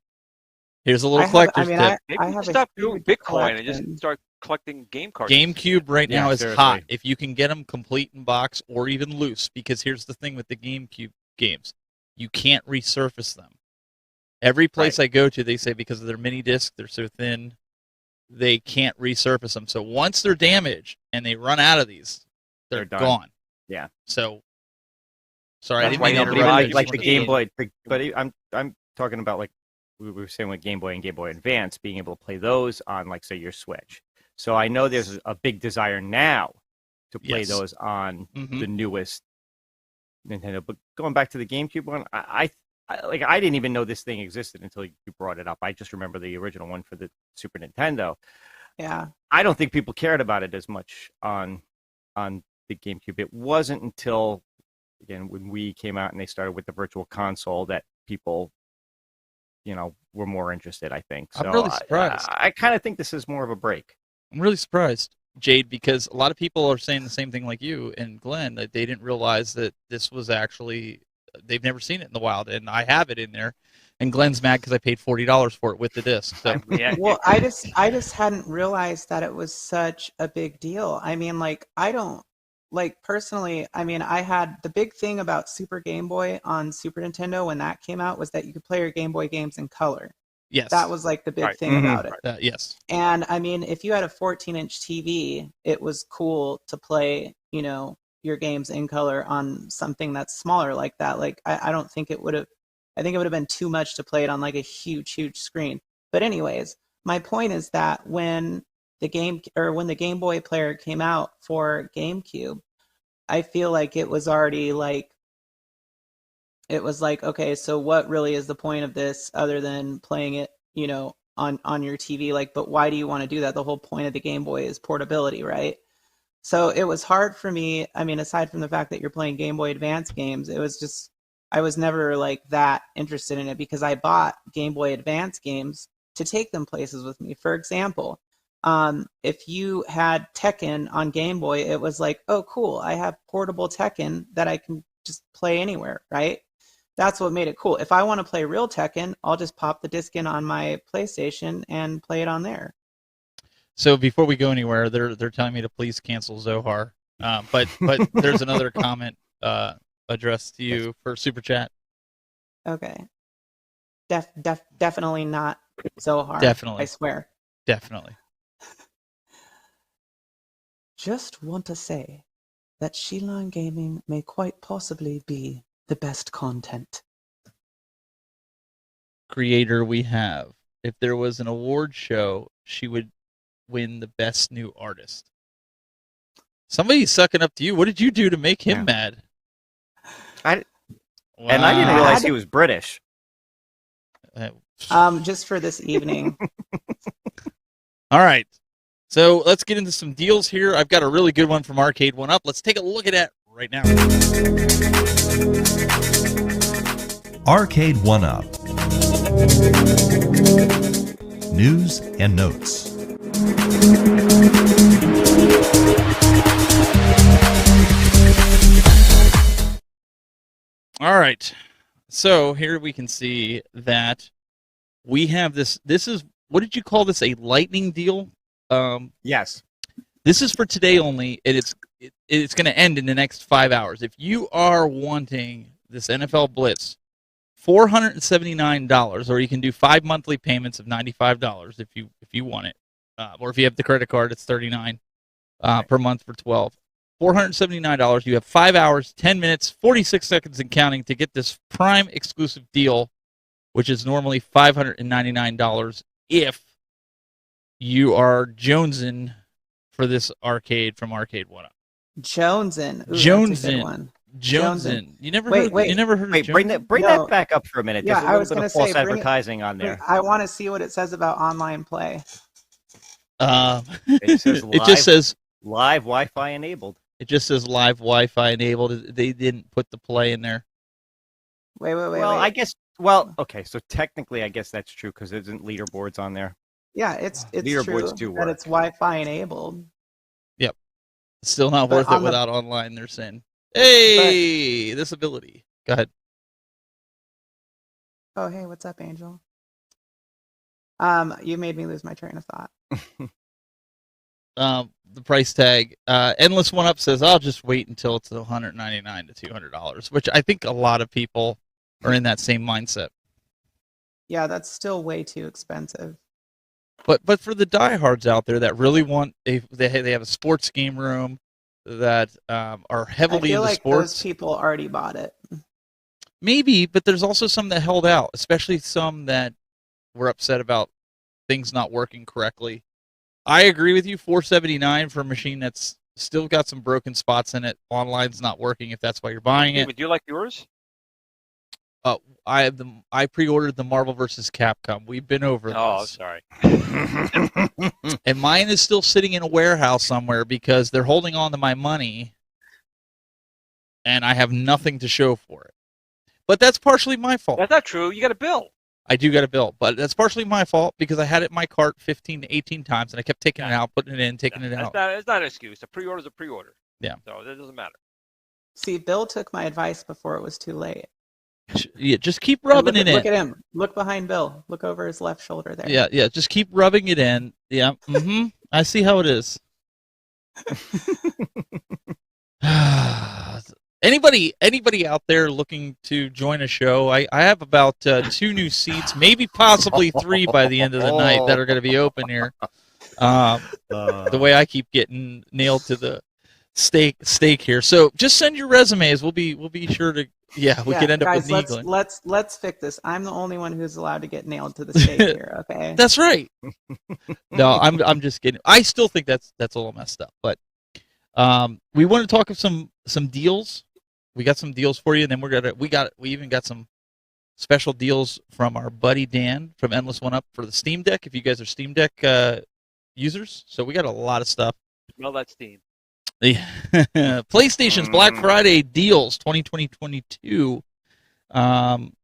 here's a little collector's tip. Maybe stop doing Bitcoin and just start collecting game cards. GameCube right now is hot. If you can get them complete in box or even loose, because here's the thing with the GameCube games, you can't resurface them. Every place I go to, they say because of their mini disc, they're so thin, they can't resurface them. So once they're damaged and they run out of these, they're gone. Yeah. So, sorry, I didn't mean to interrupt. Like the Game Boy, but I'm talking about like we were saying with Game Boy and Game Boy Advance, being able to play those on like say your Switch. So I know there's a big desire now to play those on the newest Nintendo. But going back to the GameCube one, I didn't even know this thing existed until you brought it up. I just remember the original one for the Super Nintendo. Yeah. I don't think people cared about it as much on the GameCube. It wasn't until, again, when Wii came out and they started with the Virtual Console that people, were more interested, I think. So I'm really surprised. I kind of think this is more of a break. I'm really surprised, Jayde, because a lot of people are saying the same thing like you and Glenn, that they didn't realize that this was actually, they've never seen it in the wild, and I have it in there. And Glenn's mad because I paid $40 for it with the disc. So. Well, I just hadn't realized that it was such a big deal. I mean, personally, I mean, I had the big thing about Super Game Boy on Super Nintendo when that came out was that you could play your Game Boy games in color. Yes. That was like the big thing about it. Yes. And I mean, if you had a 14-inch TV, it was cool to play, your games in color on something that's smaller like that. Like I don't think it would have. I think it would have been too much to play it on like a huge screen. But anyways, my point is that when the Game Boy player came out for GameCube, I feel like it was already like, it was like, okay, so what really is the point of this other than playing it, on your TV? Like, but why do you want to do that? The whole point of the Game Boy is portability, right? So it was hard for me. I mean, aside from the fact that you're playing Game Boy Advance games, it was just, I was never like that interested in it because I bought Game Boy Advance games to take them places with me. For example, if you had Tekken on Game Boy, it was like, oh, cool, I have portable Tekken that I can just play anywhere, right? That's what made it cool. If I want to play real Tekken, I'll just pop the disc in on my PlayStation and play it on there. So before we go anywhere, they're telling me to please cancel Zohar. But there's another comment addressed to you for Super Chat. Okay. Definitely not Zohar. Definitely. I swear. Definitely. Just want to say that Shelion Gaming may quite possibly be the best content creator we have. If there was an award show, she would win the best new artist. Somebody's sucking up to you. What did you do to make him mad? And I didn't realize he was British. Just for this evening. All right. So let's get into some deals here. I've got a really good one from Arcade 1UP. Let's take a look at it right now. Arcade 1UP. News and notes. All right. So here we can see that we have this. This is, what did you call this? A lightning deal? Yes. This is for today only, and it's going to end in the next 5 hours. If you are wanting this NFL Blitz, $479, or you can do 5 monthly payments of $95 if you want it, or if you have the credit card, it's $39 per month for 12. $479. You have 5 hours, 10 minutes, 46 seconds and counting to get this Prime exclusive deal, which is normally $599 if you are jonesing for this arcade from Arcade 1UP. Jonesing. Ooh, Jonesing. Jonesing. You never heard of Jonesing? Bring that back up for a minute. Yeah, There's a little bit of false advertising on there. I want to see what it says about online play. It just says live Wi-Fi enabled. It just says live Wi-Fi enabled. They didn't put the play in there. Wait. Well, I guess. Well, okay. So technically, I guess that's true because there isn't leaderboards on there. Yeah, it's leaderboards true do that work. it's Wi-Fi enabled. Yep. It's still not worth it without online. They're saying, "Hey, this ability." Go ahead. Oh, hey, what's up, Angel? You made me lose my train of thought. The price tag. Endless 1UP says, I'll just wait until it's $199 to $200, which I think a lot of people are in that same mindset. Yeah, that's still way too expensive. But for the diehards out there that really want they have a sports game room that are heavily into sports. Those people already bought it. Maybe, but there's also some that held out, especially some that were upset about things not working correctly. I agree with you. $479 for a machine that's still got some broken spots in it. Online's not working if that's why you're buying it. Would you like yours? I pre-ordered the Marvel vs. Capcom. We've been over this. Oh, sorry. And mine is still sitting in a warehouse somewhere because they're holding on to my money, and I have nothing to show for it. But that's partially my fault. That's not true. You got a bill. I do got a bill, but that's partially my fault because I had it in my cart 15 to 18 times, and I kept taking it out, putting it in, taking it out. It's not an excuse. A pre-order is a pre-order. Yeah. So that doesn't matter. See, Bill took my advice before it was too late. Yeah, just keep rubbing it in. Look at him. Look behind Bill. Look over his left shoulder there. Yeah. Just keep rubbing it in. Yeah. I see how it is. Anybody out there looking to join a show? I have about 2 new seats, maybe possibly 3 by the end of the night that are going to be open here. The way I keep getting nailed to the stake here. So just send your resumes. We'll be sure to. Yeah, we could end up with Needling. Let's fix this. I'm the only one who's allowed to get nailed to the stake here. Okay. That's right. No, I'm just kidding. I still think that's a little messed up. But we want to talk of some deals. We got some deals for you, and then we even got some special deals from our buddy Dan from Endless One Up for the Steam Deck. If you guys are Steam Deck users, so we got a lot of stuff. Smell that steam. PlayStation's Black Friday deals 2022.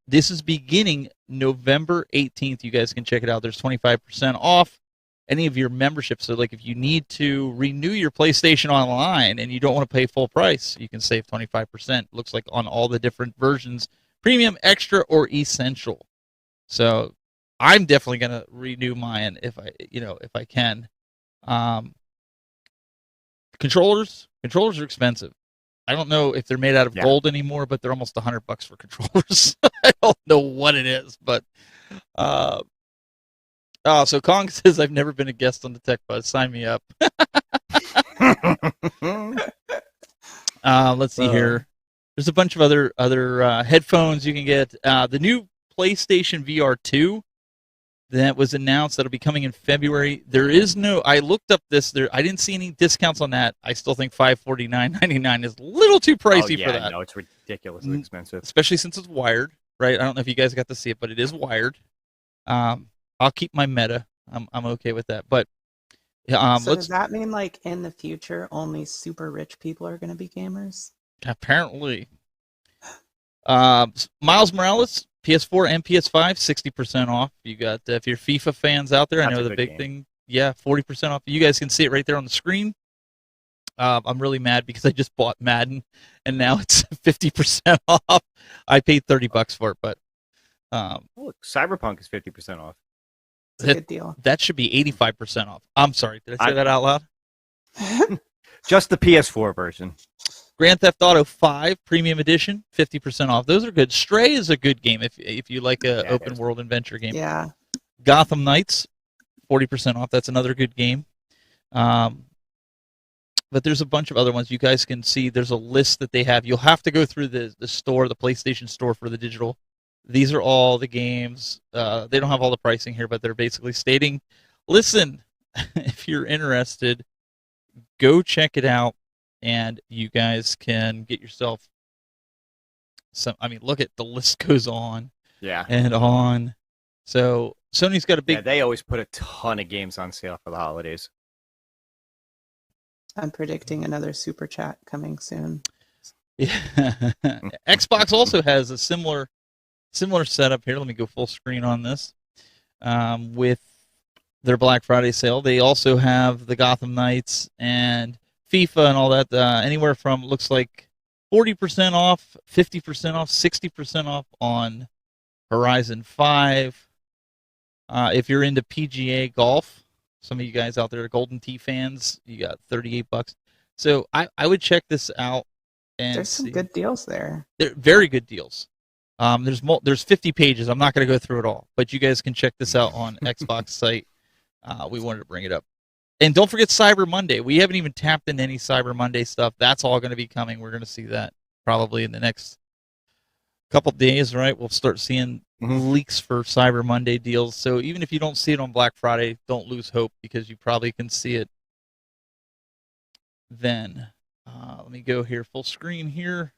This is beginning November 18th. You guys can check it out. There's 25% off any of your memberships. So like if you need to renew your PlayStation online and you don't want to pay full price, you can save 25%. Looks like on all the different versions, premium, extra, or essential. So I'm definitely going to renew mine if I can. Controllers are expensive. I don't know if they're made out of gold anymore, but they're almost $100 for controllers. I don't know what it is, but so Kong says I've never been a guest on the Tech Buzz. Sign me up. Let's see here. There's a bunch of other headphones you can get. The new PlayStation VR 2 that was announced that'll be coming in February. There is no. I looked up this. I didn't see any discounts on that. I still think $549.99 is a little too pricey for that. No, it's ridiculously expensive, especially since it's wired. Right? I don't know if you guys got to see it, but it is wired. I'll keep my Meta. I'm okay with that. But so does that mean like in the future only super rich people are going to be gamers? Apparently. Miles Morales, PS4 and PS5, 60% off. You got if you're FIFA fans out there, I know the big thing. Yeah, 40% off. You guys can see it right there on the screen. I'm really mad because I just bought Madden and now it's 50% off. I paid $30 for it, but look, Cyberpunk is 50% off. It's a good deal. That should be 85% off. I'm sorry, did I say that out loud? Just the PS4 version. Grand Theft Auto 5 Premium Edition, 50% off. Those are good. Stray is a good game if you like a open world adventure game. Yeah. Gotham Knights, 40% off. That's another good game. But there's a bunch of other ones. You guys can see there's a list that they have. You'll have to go through the store, the PlayStation Store for the digital. These are all the games. They don't have all the pricing here, but they're basically stating, listen, if you're interested, go check it out. And you guys can get yourself some. I mean, look at the list goes on. Yeah. And on. So Sony's got a big. Yeah, they always put a ton of games on sale for the holidays. I'm predicting another super chat coming soon. Yeah. Xbox also has a similar setup here. Let me go full screen on this. With their Black Friday sale, they also have the Gotham Knights and FIFA and all that, anywhere from looks like 40% off, 50% off, 60% off on Horizon 5. If you're into PGA golf, some of you guys out there are Golden Tee fans, you got $38. So I would check this out and there's some good deals there. They're very good deals. There's 50 pages. I'm not going to go through it all, but you guys can check this out on Xbox site. We wanted to bring it up. And don't forget Cyber Monday. We haven't even tapped into any Cyber Monday stuff. That's all going to be coming. We're going to see that probably in the next couple days, right? We'll start seeing leaks for Cyber Monday deals. So even if you don't see it on Black Friday, don't lose hope because you probably can see it then. Let me go here, full screen here.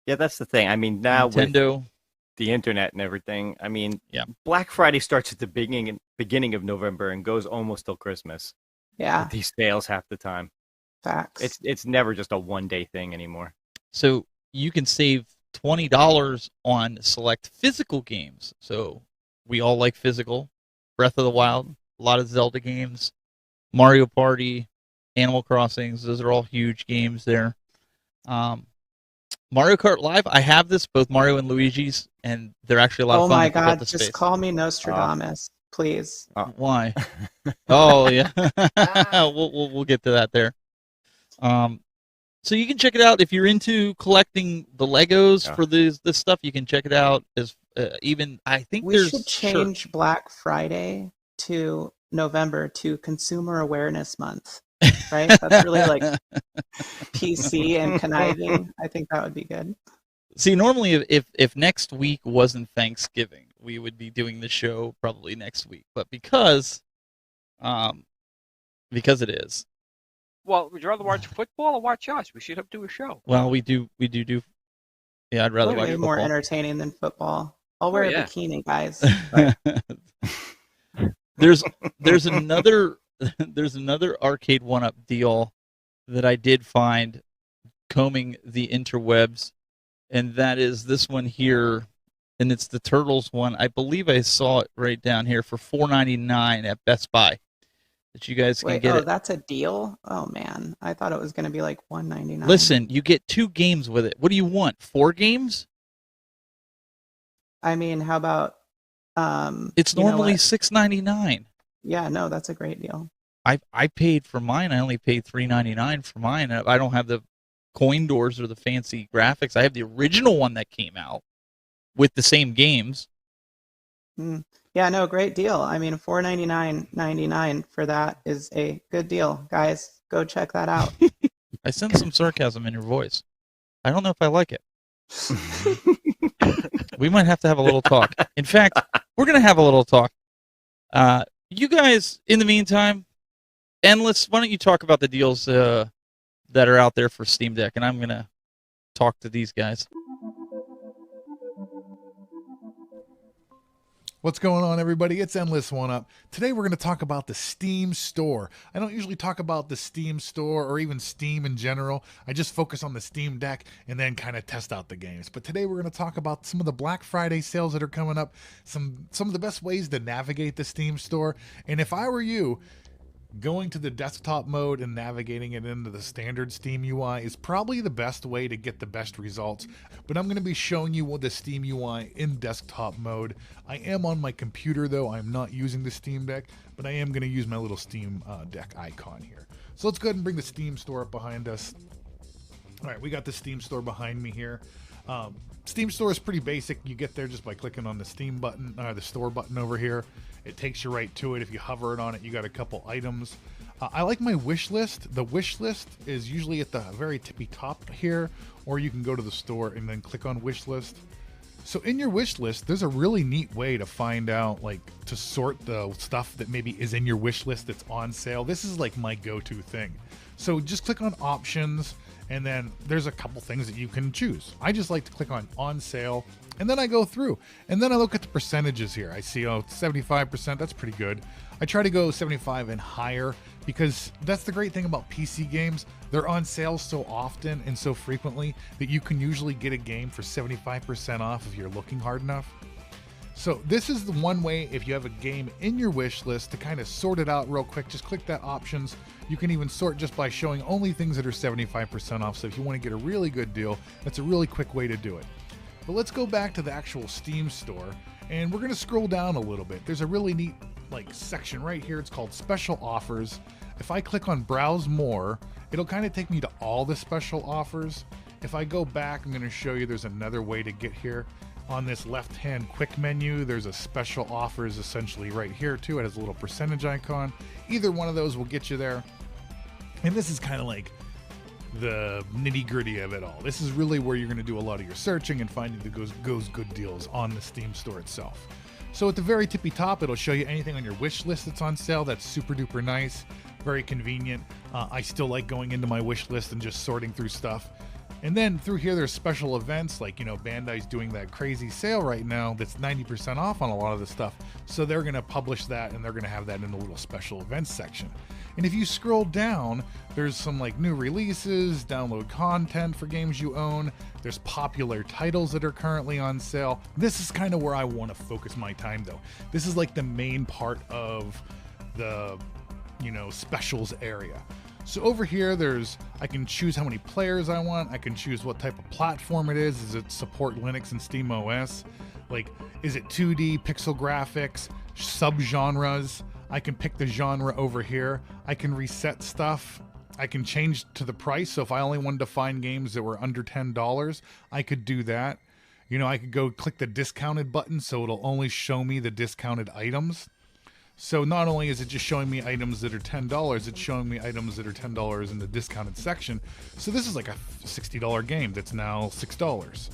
Yeah, that's the thing. I mean, now Nintendo, with the internet and everything, I mean, yeah. Black Friday starts at the beginning of November and goes almost till Christmas. Yeah. With these sales half the time. Facts. It's never just a one-day thing anymore. So you can save $20 on select physical games. So we all like physical. Breath of the Wild, a lot of Zelda games, Mario Party, Animal Crossings. Those are all huge games there. Mario Kart Live, I have this, both Mario and Luigi's, and they're actually a lot of fun. Oh my God, just call me Nostradamus, please. Why? Oh, yeah. we'll get to that there. So you can check it out if you're into collecting the Legos for this stuff. You can check it out. As even I think we should change Black Friday to November to Consumer Awareness Month. right? That's really like PC and conniving. I think that would be good. See, normally if next week wasn't Thanksgiving, we would be doing the show probably next week. But because it is. Well, would you rather watch football or watch us? We should have do a show. Well, we do. Yeah, I'd rather watch way football. More entertaining than football. I'll wear a bikini, guys. There's another arcade 1-up deal that I did find combing the interwebs, and that is this one here, and it's the Turtles one. I believe I saw it right down here for $4.99 at Best Buy. That you guys can get it. That's a deal? Oh man, I thought it was going to be like $1.99. Listen, you get 2 games with it. What do you want? 4 games? I mean, how about it's normally $6.99. Yeah, no, that's a great deal. I paid for mine. I only paid $3.99 for mine. I don't have the coin doors or the fancy graphics. I have the original one that came out with the same games. Yeah, no, great deal. I mean, $4.99.99 for that is a good deal. Guys, go check that out. I sense some sarcasm in your voice. I don't know if I like it. We might have to have a little talk. In fact, we're going to have a little talk. You guys, in the meantime, Endless, why don't you talk about the deals that are out there for Steam Deck, and I'm going to talk to these guys. What's going on, everybody? It's Endless 1-Up. Today we're going to talk about the Steam Store. I don't usually talk about the Steam Store or even Steam in general. I just focus on the Steam Deck and then kind of test out the games. But today we're going to talk about some of the Black Friday sales that are coming up, some of the best ways to navigate the Steam Store. And if I were you, going to the desktop mode and navigating it into the standard Steam UI is probably the best way to get the best results. But I'm going to be showing you the Steam UI in desktop mode. I am on my computer though. I'm not using the Steam Deck, but I am going to use my little Steam Deck icon here. So let's go ahead and bring the Steam Store up behind us. All right, we got the Steam Store behind me here. Steam Store is pretty basic. You get there just by clicking on the Steam button, the store button over here. It takes you right to it. If you hover it on it, you got a couple items. I like my wish list. The wish list is usually at the very tippy top here, or you can go to the store and then click on wish list. So in your wish list, there's a really neat way to find out, like, to sort the stuff that maybe is in your wish list that's on sale. This is like my go-to thing. So just click on options, and then there's a couple things that you can choose. I just like to click on sale, and then I go through, and then I look at the percentages here. I see, 75%, that's pretty good. I try to go 75 and higher because that's the great thing about PC games. They're on sale so often and so frequently that you can usually get a game for 75% off if you're looking hard enough. So this is the one way, if you have a game in your wish list, to kind of sort it out real quick. Just click that options. You can even sort just by showing only things that are 75% off. So if you want to get a really good deal, that's a really quick way to do it. But let's go back to the actual Steam Store, and we're going to scroll down a little bit. There's a really neat section right here. It's called Special Offers. If I click on Browse More, it'll kind of take me to all the special offers. If I go back, I'm going to show you there's another way to get here. On this left-hand quick menu, there's a special offers essentially right here too. It has a little percentage icon. Either one of those will get you there. And this is kind of like the nitty-gritty of it all. This is really where you're going to do a lot of your searching and finding the goes good deals on the Steam Store itself. So at the very tippy top, it'll show you anything on your wish list that's on sale. That's super duper nice, very convenient. I still like going into my wish list and just sorting through stuff. And then through here, there's special events like, Bandai's doing that crazy sale right now that's 90% off on a lot of the stuff. So they're going to publish that, and they're going to have that in the little special events section. And if you scroll down, there's some new releases, download content for games you own. There's popular titles that are currently on sale. This is kind of where I want to focus my time though. This is the main part of the, specials area. So over here, I can choose how many players I want. I can choose what type of platform it is. Does it support Linux and SteamOS? Is it 2D, pixel graphics, subgenres? I can pick the genre over here. I can reset stuff. I can change to the price. So if I only wanted to find games that were under $10, I could do that. I could go click the discounted button so it'll only show me the discounted items. So not only is it just showing me items that are $10, it's showing me items that are $10 in the discounted section. So this is like a $60 game that's now $6.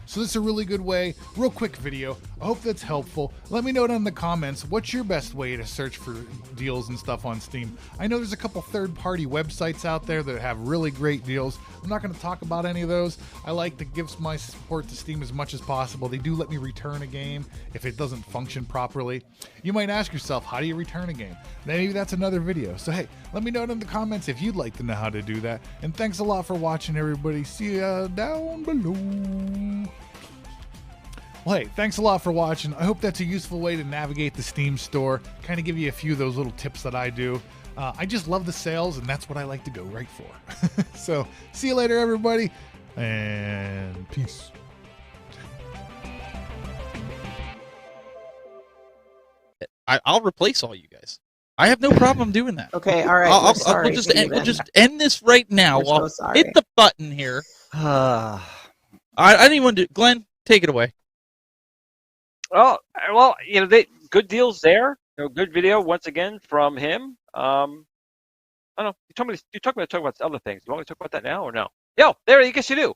So this is a really good way, real quick video. I hope that's helpful. Let me know down in the comments, what's your best way to search for deals and stuff on Steam? I know there's a couple third-party websites out there that have really great deals. I'm not going to talk about any of those. I like to give my support to Steam as much as possible. They do let me return a game if it doesn't function properly. You might ask yourself, how do you return a game? Maybe that's another video. So hey, let me know in the comments if you'd like to know how to do that. And thanks a lot for watching, everybody. See ya down below. Well, hey, thanks a lot for watching. I hope that's a useful way to navigate the Steam store. Kind of give you a few of those little tips that I do. I just love the sales, and that's what I like to go right for. So, see you later, everybody, and peace. I'll replace all you guys. I have no problem doing that. Okay, all right. We'll just end this right now. We're so sorry. Hit the button here. I didn't even do. Glenn, take it away. Well, good deals there. Good video once again from him. I don't know. You told me to talk about other things. You want me to talk about that now or no? Yo, there. I guess you do.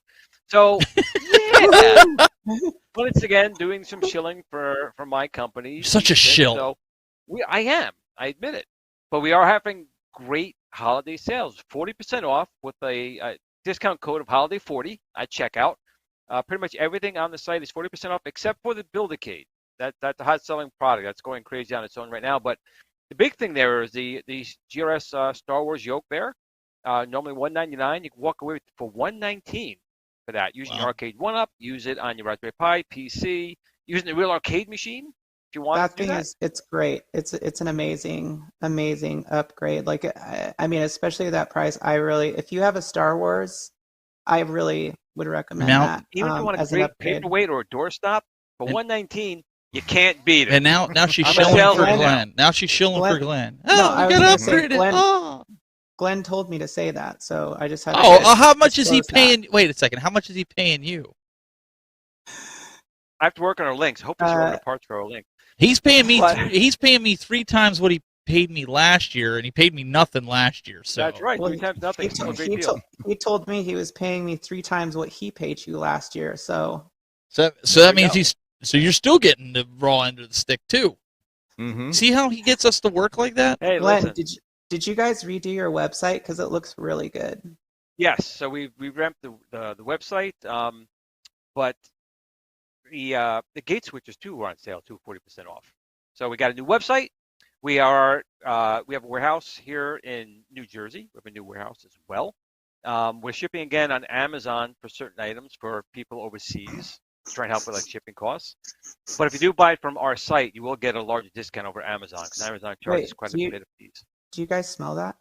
So, yeah. Once again, doing some shilling for my company. You're such a shill. So I am. I admit it. But we are having great holiday sales. 40% off with a discount code of Holiday40 at checkout. Pretty much everything on the site is 40% off except for the Build-A-Cade. That's a hot-selling product. That's going crazy on its own right now. But the big thing there is the GRS Star Wars yoke there. Normally $199. You can walk away with it for $119 for that. Using your Arcade 1-Up, use it on your Raspberry Pi, PC, using the real arcade machine if you want to do that. It's great. It's an amazing upgrade. Like, I mean, especially at that price, if you have a Star Wars, I really would recommend that. Even if you want a great paperweight or a doorstop, for $119, you can't beat it. And now she's shilling for Glenn. Now she's shilling for Glenn. Oh, you got upgraded. Glenn told me to say that, so I just had to how much is he paying? Wait a second. How much is he paying you? I have to work on our links. Hope he's working parts for our link. He's paying me. He's paying me 3 times what he paid me last year, and he paid me nothing last year. So that's right. 3 times nothing. He told me he was paying me 3 times what he paid you last year. So that means So you're still getting the raw end of the stick too. Mm-hmm. See how he gets us to work like that? Hey, Glenn, did you guys redo your website? Because it looks really good. Yes. So we revamped the website, but the gate switches too were on sale too, 40% off. So we got a new website. We have a warehouse here in New Jersey. We have a new warehouse as well. We're shipping again on Amazon for certain items for people overseas. Try and help with shipping costs. But if you do buy it from our site, you will get a larger discount over Amazon because Amazon charges quite a bit of fees. Do you guys smell that?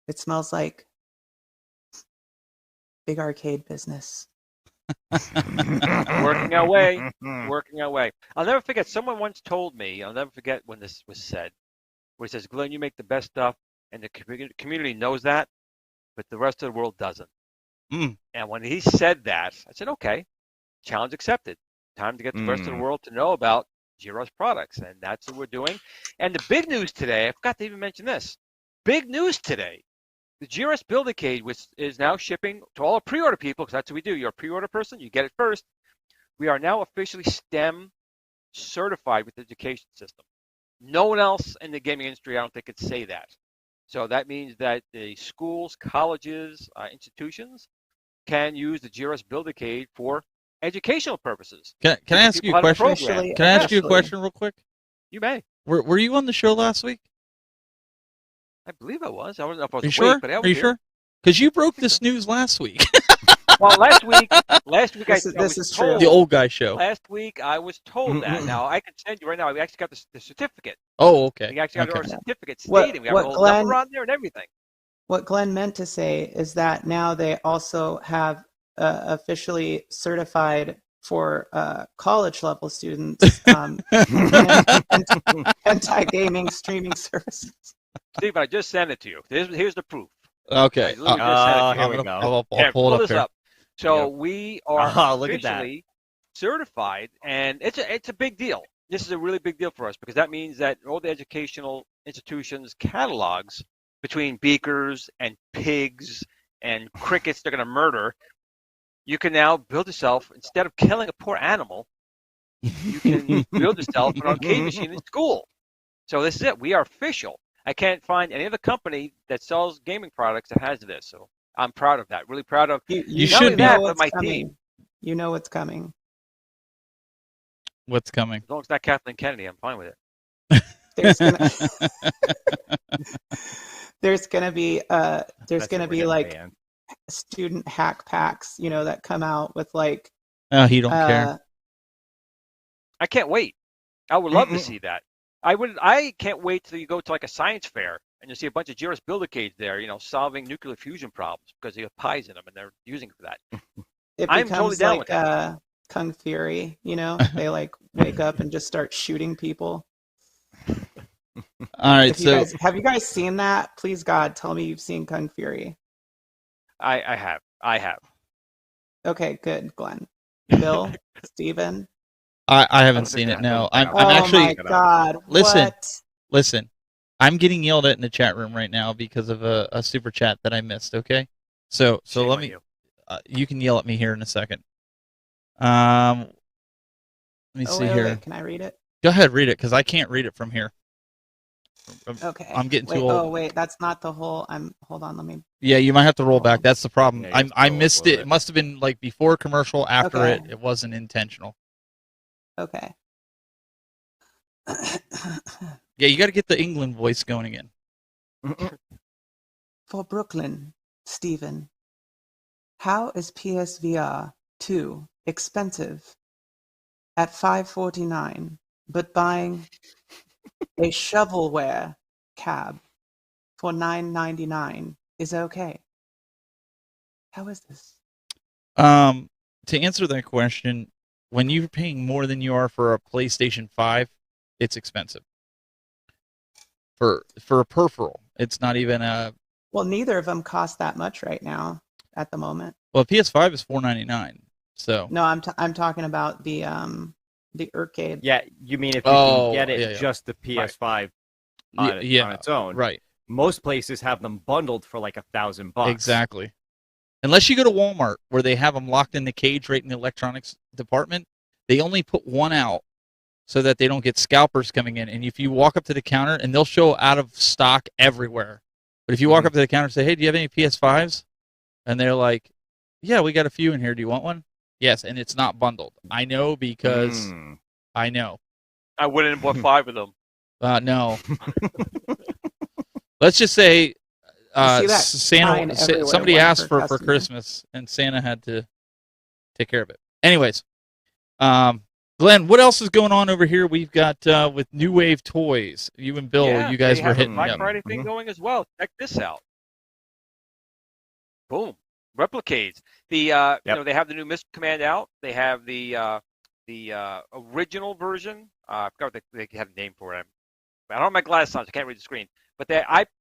It smells like big arcade business. Working our way. I'll never forget. Someone once told me. I'll never forget when this was said. Where he says, "Glenn, you make the best stuff, and the community knows that, but the rest of the world doesn't." And when he said that, I said, okay, challenge accepted. Time to get the rest of the world to know about Giro's products. And that's what we're doing. And the big news today, I forgot to even mention this. Big news today. The GRS Build-A-Cade, which is now shipping to all our pre-order people, because that's what we do. You're a pre-order person, you get it first. We are now officially STEM certified with the education system. No one else in the gaming industry, I don't think, could say that. So that means that the schools, colleges, institutions can use the GRS Build-A-Cade for educational purposes. Can I ask you a question? Can I ask you a question real quick? You may. Were you on the show last week? I believe I was. I wasn't know if I was awake, sure? But I was Are you here. sure? Because you broke this news last week. Well, last week this is true. The old guy show. Last week I was told that. Now I can send you right now. We actually got the certificate. Oh, okay. We actually got our certificate stating we have a whole number on there and everything. What Glenn meant to say is that now they also have officially certified for college level students anti-gaming streaming services. Steve, I just sent it to you. Here's the proof. Okay. Here we go. I'll pull it up here. So we are officially certified, and it's a big deal. this is a really big deal for us because that means that all the educational institutions' catalogs between beakers and pigs and crickets they're going to murder, you can now build yourself, instead of killing a poor animal, you can build yourself an arcade machine in school. So this is it. We are official. I can't find any other company that sells gaming products that has this. So I'm proud of that. Really proud of You not only should that, know but what's my coming. team. You know what's coming. What's coming? As long as it's not Kathleen Kennedy, I'm fine with it. There's gonna there's gonna be like student hack packs, that come out with like. Oh, he don't care. I can't wait. I would love to see that. I can't wait till you go to like a science fair and you see a bunch of Juris Bildercades there, solving nuclear fusion problems because they have pies in them and they're using it for that. I'm totally down with that. Kung Fury, they like wake up and just start shooting people. All right, have you guys seen that? Please God, tell me you've seen Kung Fury. I have. Okay, good, Glenn. Bill, Steven. I haven't seen it. No, I'm actually. Oh my God! Listen. I'm getting yelled at in the chat room right now because of a super chat that I missed. Okay, so let me. You can yell at me here in a second. Let me see here. Wait, can I read it? Go ahead, read it because I can't read it from here. Okay. I'm getting too old. Oh wait, that's not the whole. Hold on. Let me. Yeah, you might have to roll back. That's the problem. Yeah, I missed it. It must have been like before commercial, after Okay. it. It wasn't intentional. Okay. Yeah, you got to get the England voice going again. For Brooklyn, Steven, how is PSVR 2 expensive at $549, but buying a shovelware cab for $9.99 is okay? How is this? To answer that question, when you're paying more than you are for a PlayStation 5, it's expensive. For a peripheral, it's not even a. Well, neither of them cost that much right now at the moment. Well, PS5 is $499. So. No, I'm talking about the arcade. Yeah, you mean if you can get it just the PS5 right. on its own? Right. Most places have them bundled for like $1,000. Exactly. Unless you go to Walmart where they have them locked in the cage right in the electronics department, they only put one out so that they don't get scalpers coming in. And if you walk up to the counter, and they'll show out of stock everywhere. But if you walk up to the counter and say, hey, do you have any PS5s? And they're like, yeah, we got a few in here. Do you want one? Yes, and it's not bundled. I know because I know. I wouldn't have bought 5 of them. No. Let's just say Santa. Somebody asked for Christmas, and Santa had to take care of it. Anyways, Glenn, what else is going on over here? We've got with New Wave Toys. You and Bill, you guys were hitting Black Friday thing going as well. Check this out. Boom. Replicates. They have the new Missile Command out. They have the original version. I forgot what they have a name for it. I don't have my glasses on, so I can't read the screen. But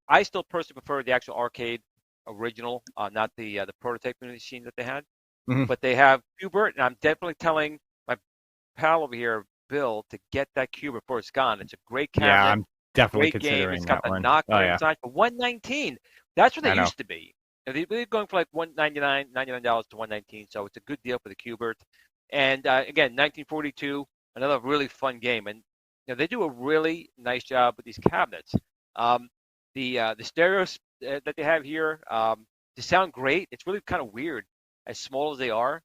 I still personally prefer the actual arcade original, not the prototype machine that they had. But they have Qbert, and I'm definitely telling my pal over here, Bill, to get that Qbert before it's gone. It's a great cabinet. Yeah, I'm definitely great considering game. It's got that the one. knockback inside for $119. That's what they I know. used to be. They're going for like $99 to $119, so it's a good deal for the Qbert. And again, 1942, another really fun game. And they do a really nice job with these cabinets. The stereos that they have here, they sound great. It's really kind of weird, as small as they are,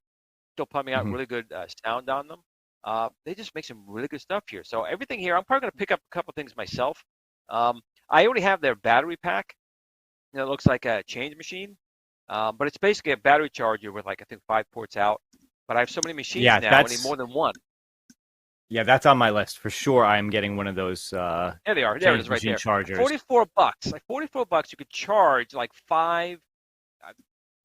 still pumping out really good sound on them. They just make some really good stuff here. So everything here, I'm probably going to pick up a couple things myself. I already have their battery pack. It looks like a change machine, but it's basically a battery charger with like I think 5 ports out. But I have so many machines now, I need more than one. Yeah, that's on my list for sure. I am getting one of those. There they are. There it is, right there. Chargers. $44. Like $44, you could charge like 5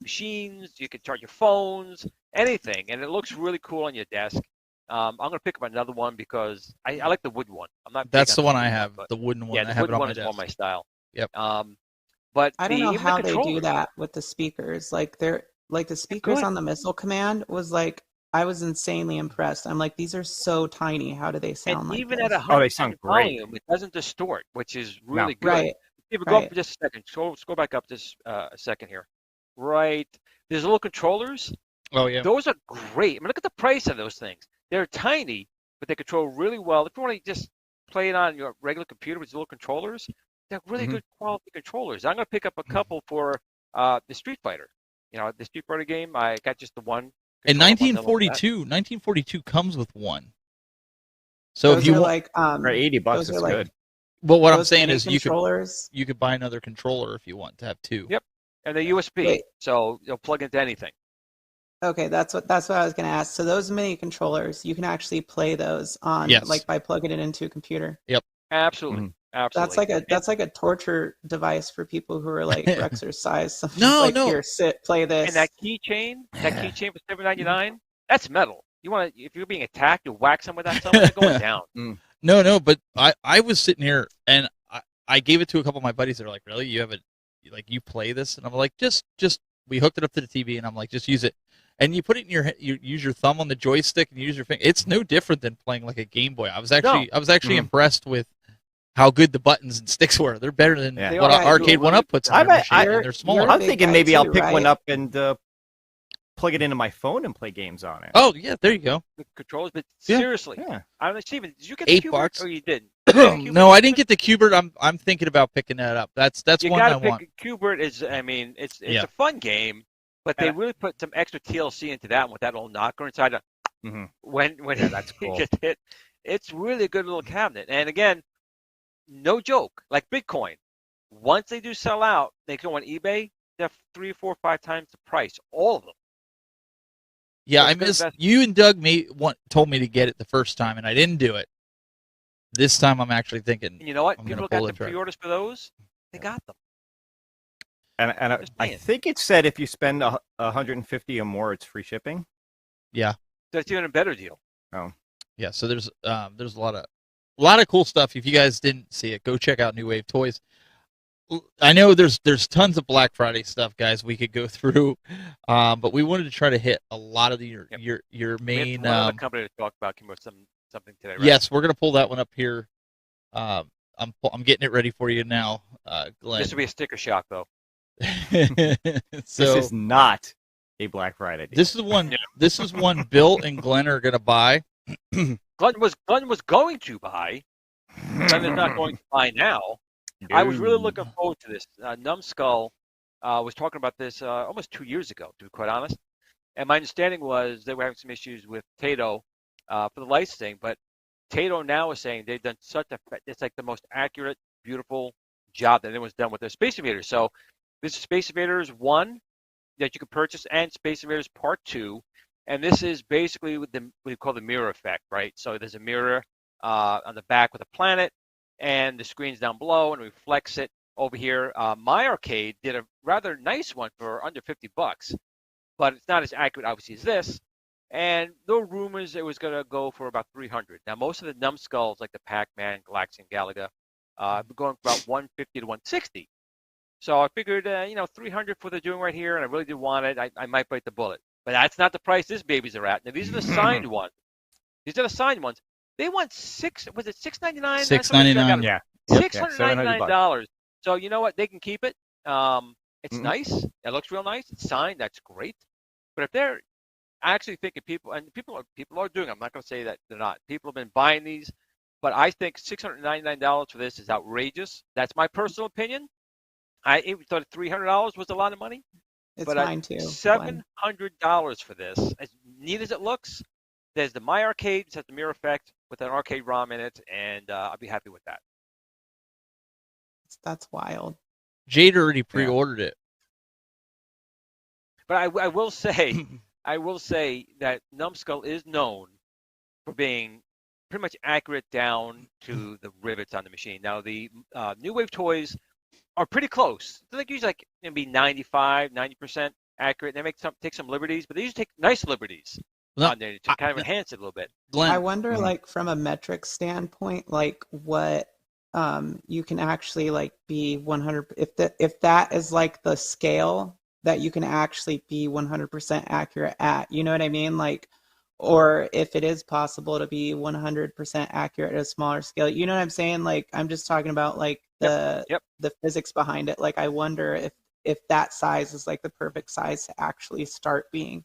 machines. You could charge your phones, anything, and it looks really cool on your desk. I'm gonna pick up another one because I like the wood one. I'm not. That's the one I have. The wooden one. Yeah, the wooden one is more my style. Yep. But I don't know how they do that with the speakers. Like the speakers on the Missile Command was like I was insanely impressed. I'm like, these are so tiny. How do they sound and like even this? at 100% volume, it doesn't distort, which is really good. Right. If we go up for just a second, scroll back up just a second here. Right. There's little controllers. Oh, yeah. Those are great. I mean, look at the price of those things. They're tiny, but they control really well. If you want to just play it on your regular computer with little controllers, they're really good quality controllers. I'm going to pick up a couple for the Street Fighter. You know, the Street Fighter game, I got just the one. In 1942 comes with one. So those if you are want, like for $80 is like, good. Well, what I'm saying is you could buy another controller if you want to have two. Yep, and they're USB, so you'll plug into anything. Okay, that's what I was going to ask. So those mini controllers, you can actually play those on like by plugging it into a computer. Yep, absolutely. Absolutely. That's like a torture device for people who are like exercise. No. Here, sit, play this. And that keychain for $7.99, that's metal. You want to, if you're being attacked, you whack someone with that, someone's going down. No, but I was sitting here and I gave it to a couple of my buddies. They're like, "Really? You have you play this?" And I'm like, "Just." We hooked it up to the TV, and I'm like, "Just use it." And you put it in you use your thumb on the joystick and you use your finger. It's no different than playing like a Game Boy. I was actually impressed with how good the buttons and sticks were. They're better than what Arcade 1-Up puts on their machine. They're smaller. I'm thinking maybe I'll pick one up and plug it into my phone and play games on it. Oh yeah, there you go. The controllers, but seriously, Steven, did you get $8 the Cubert or you didn't? No, I didn't get the Cubert. I'm thinking about picking that up. That's you one I want. You got to pick Cubert. It's a fun game, but they really put some extra TLC into that one with that little knocker inside. When that's cool. It gets hit, it's really a good little cabinet. And again, no joke, like Bitcoin. Once they do sell out, they go on eBay. They're 3, 4, 5 times the price. All of them. Yeah, I missed. You and Doug told me to get it the first time, and I didn't do it. This time, I'm actually thinking. And you know what? People got the pre-orders for those. They got them. And I think it said if you spend $150 or more, it's free shipping. Yeah, that's even a better deal. Oh, yeah. So there's a lot of cool stuff. If you guys didn't see it, go check out New Wave Toys. I know there's tons of Black Friday stuff, guys. We could go through, but we wanted to try to hit a lot of your main. We have one company to talk about came with something today. Right? Yes, we're gonna pull that one up here. I'm getting it ready for you now, Glenn. This will be a sticker shock, though. This is not a Black Friday deal. This is one. This is one Bill and Glenn are gonna buy. Glenn was going to buy. Glenn is not going to buy now. I was really looking forward to this. Numbskull was talking about this almost 2 years ago, to be quite honest. And my understanding was they were having some issues with Tato for the licensing, but Tato now is saying they've done it's like the most accurate, beautiful job that anyone's done with their Space Invaders. So this is Space Invaders 1 that you can purchase and Space Invaders Part 2. And this is basically what we call the mirror effect, right? So there's a mirror on the back with a planet, and the screen's down below and reflects it over here. My Arcade did a rather nice one for under $50, but it's not as accurate, obviously, as this. And there were rumors it was going to go for about $300. Now, most of the numbskulls, like the Pac-Man, Galaxian, Galaga, have been going for about $150 to $160. So I figured, $300 for the doing right here, and I really did want it. I might bite the bullet. But that's not the price these babies are at. Now, these are the signed ones. These are the signed ones. They want $699? $699, yeah. $699. So you know what? They can keep it. It's nice. It looks real nice. It's signed. That's great. But if they're actually thinking people are doing, I'm not going to say that they're not. People have been buying these, but I think $699 for this is outrageous. That's my personal opinion. I thought $300 was a lot of money. It's mine too. $700 for this. As neat as it looks, there's the My Arcade. It has the mirror effect with an arcade ROM in it, and I'll be happy with that. That's wild. Jayde already pre-ordered it. But I will say, that Numbskull is known for being pretty much accurate down to the rivets on the machine. Now the New Wave toys are pretty close. They're usually maybe 95, 90% accurate. They take some liberties, but they usually take nice liberties on there to kind of enhance it a little bit. Glenn, I wonder, from a metric standpoint, what you can actually be 100. If that is the scale that you can actually be 100% accurate at, you know what I mean? or if it is possible to be 100% accurate at a smaller scale. You know what I'm saying? Like, I'm just talking about like the physics behind it. Like, I wonder if that size is like the perfect size to actually start being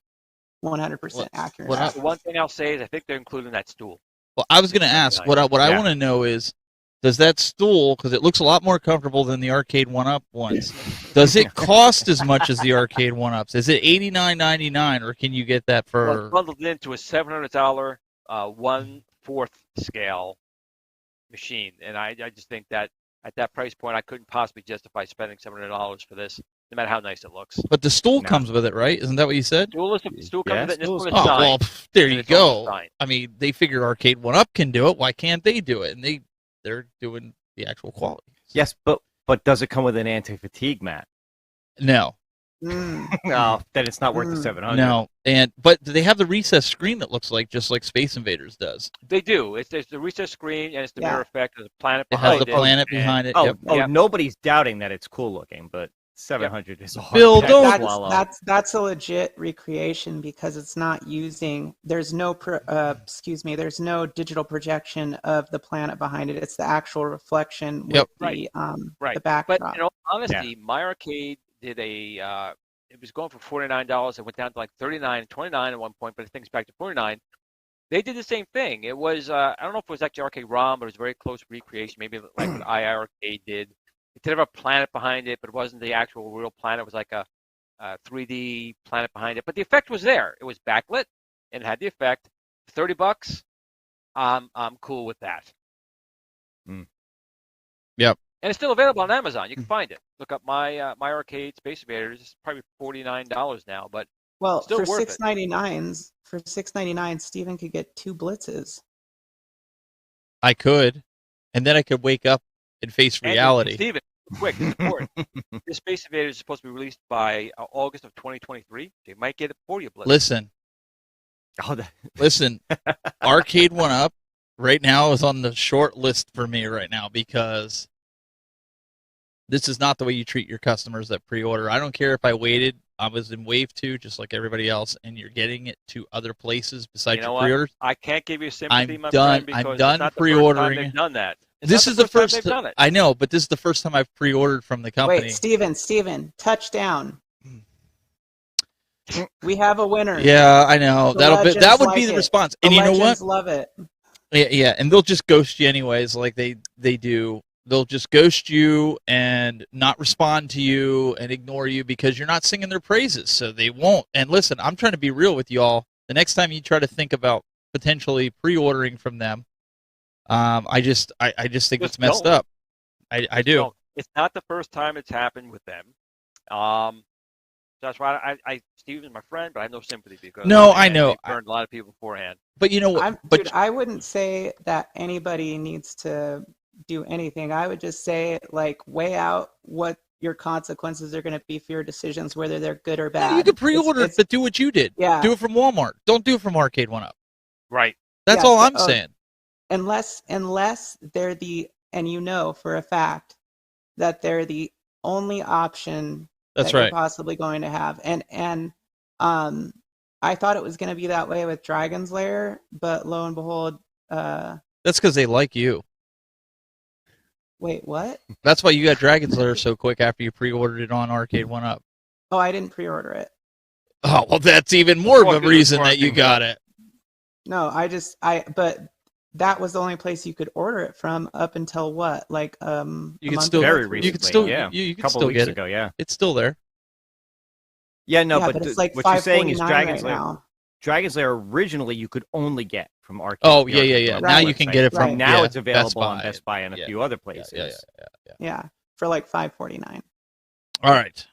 100% accurate. One thing I'll say is I think they're including that stool. Well, I was going to ask, what I want to know is, does that stool, because it looks a lot more comfortable than the arcade 1-up ones, does it cost as much as the arcade 1-ups? Is it $89.99, or can you get that for... Well, it's bundled into a $700 1/4 scale machine, and I just think that at that price point, I couldn't possibly justify spending $700 for this, no matter how nice it looks. But the stool comes with it, right? Isn't that what you said? Stool comes with it. Oh, well, there you go. I mean, they figure arcade 1-up can do it. Why can't they do it? And they're doing the actual quality. So. Yes, but does it come with an anti-fatigue mat? No. No, then it's not worth the $700. No, but they have the recessed screen that looks like just like Space Invaders does. They do. It's the recessed screen and it's the mirror effect. There's a planet behind it. It has the planet behind it. Nobody's doubting that it's cool looking, but $700 is a hard Bill, that's a legit recreation because it's not using. There's no there's no digital projection of the planet behind it. It's the actual reflection with the backdrop. But in all honesty, my arcade did a. It was going for $49. It went down to like $39, $29 at one point, but I think it's back to $49. They did the same thing. It was I don't know if it was actually Arcade ROM, but it was a very close recreation, maybe like what IR Arcade did. It did have a planet behind it, but it wasn't the actual real planet. It was like a 3D planet behind it. But the effect was there. It was backlit and it had the effect. $30. I'm cool with that. Yep. And it's still available on Amazon. You can find it. Look up my arcade Space Invaders. It's probably $49 now, but still for worth $6.99, for $6.99, Steven could get 2 blitzes. I could, and then I could wake up and face reality. And Steven, quick, it's important. This Space Invaders is supposed to be released by August of 2023. They might get it for you, Blitz. Listen, Arcade 1-up right now is on the short list for me right now because this is not the way you treat your customers that pre-order. I don't care if I waited. I was in Wave 2 just like everybody else, and you're getting it to other places besides your pre-orders. I can't give you sympathy, my friend, because I'm done pre-ordering. They've done that. This is the first time they've done it. I know, but this is the first time I've pre-ordered from the company. Wait, Steven, touchdown. We have a winner. Yeah, I know. That would be the response. And you know what? Love it. Yeah, and they'll just ghost you anyways, like they do. They'll just ghost you and not respond to you and ignore you because you're not singing their praises, so they won't. And listen, I'm trying to be real with y'all. The next time you try to think about potentially pre-ordering from them, I just think it's messed up. I do. It's not the first time it's happened with them. That's why Steven's my friend, but I have no sympathy because I know they burned a lot of people beforehand. But you know what? I wouldn't say that anybody needs to do anything. I would just say, like, weigh out what your consequences are going to be for your decisions, whether they're good or bad. You can pre-order it, but do what you did. Yeah. Do it from Walmart. Don't do it from Arcade 1-up. Right. That's all I'm saying. Unless they're and you know for a fact that they're the only option that you're possibly going to have. And I thought it was going to be that way with Dragon's Lair, but lo and behold, that's because they like you. Wait, what? That's why you got Dragon's Lair so quick after you pre-ordered it on Arcade 1-up. Oh, I didn't pre-order it. Oh, well, that's even more of a reason that you got it. No, but that was the only place you could order it from up until what? Like you could still very recently. You could still you could still get it. Ago, yeah. It's still there. Yeah, no, but it's like what you're saying is Dragon's Lair. Now. Dragon's Lair originally you could only get from Arcade. Oh, yeah. Now you can get it from now it's available on Best Buy and a few other places. Yeah, for like $5.49. All right.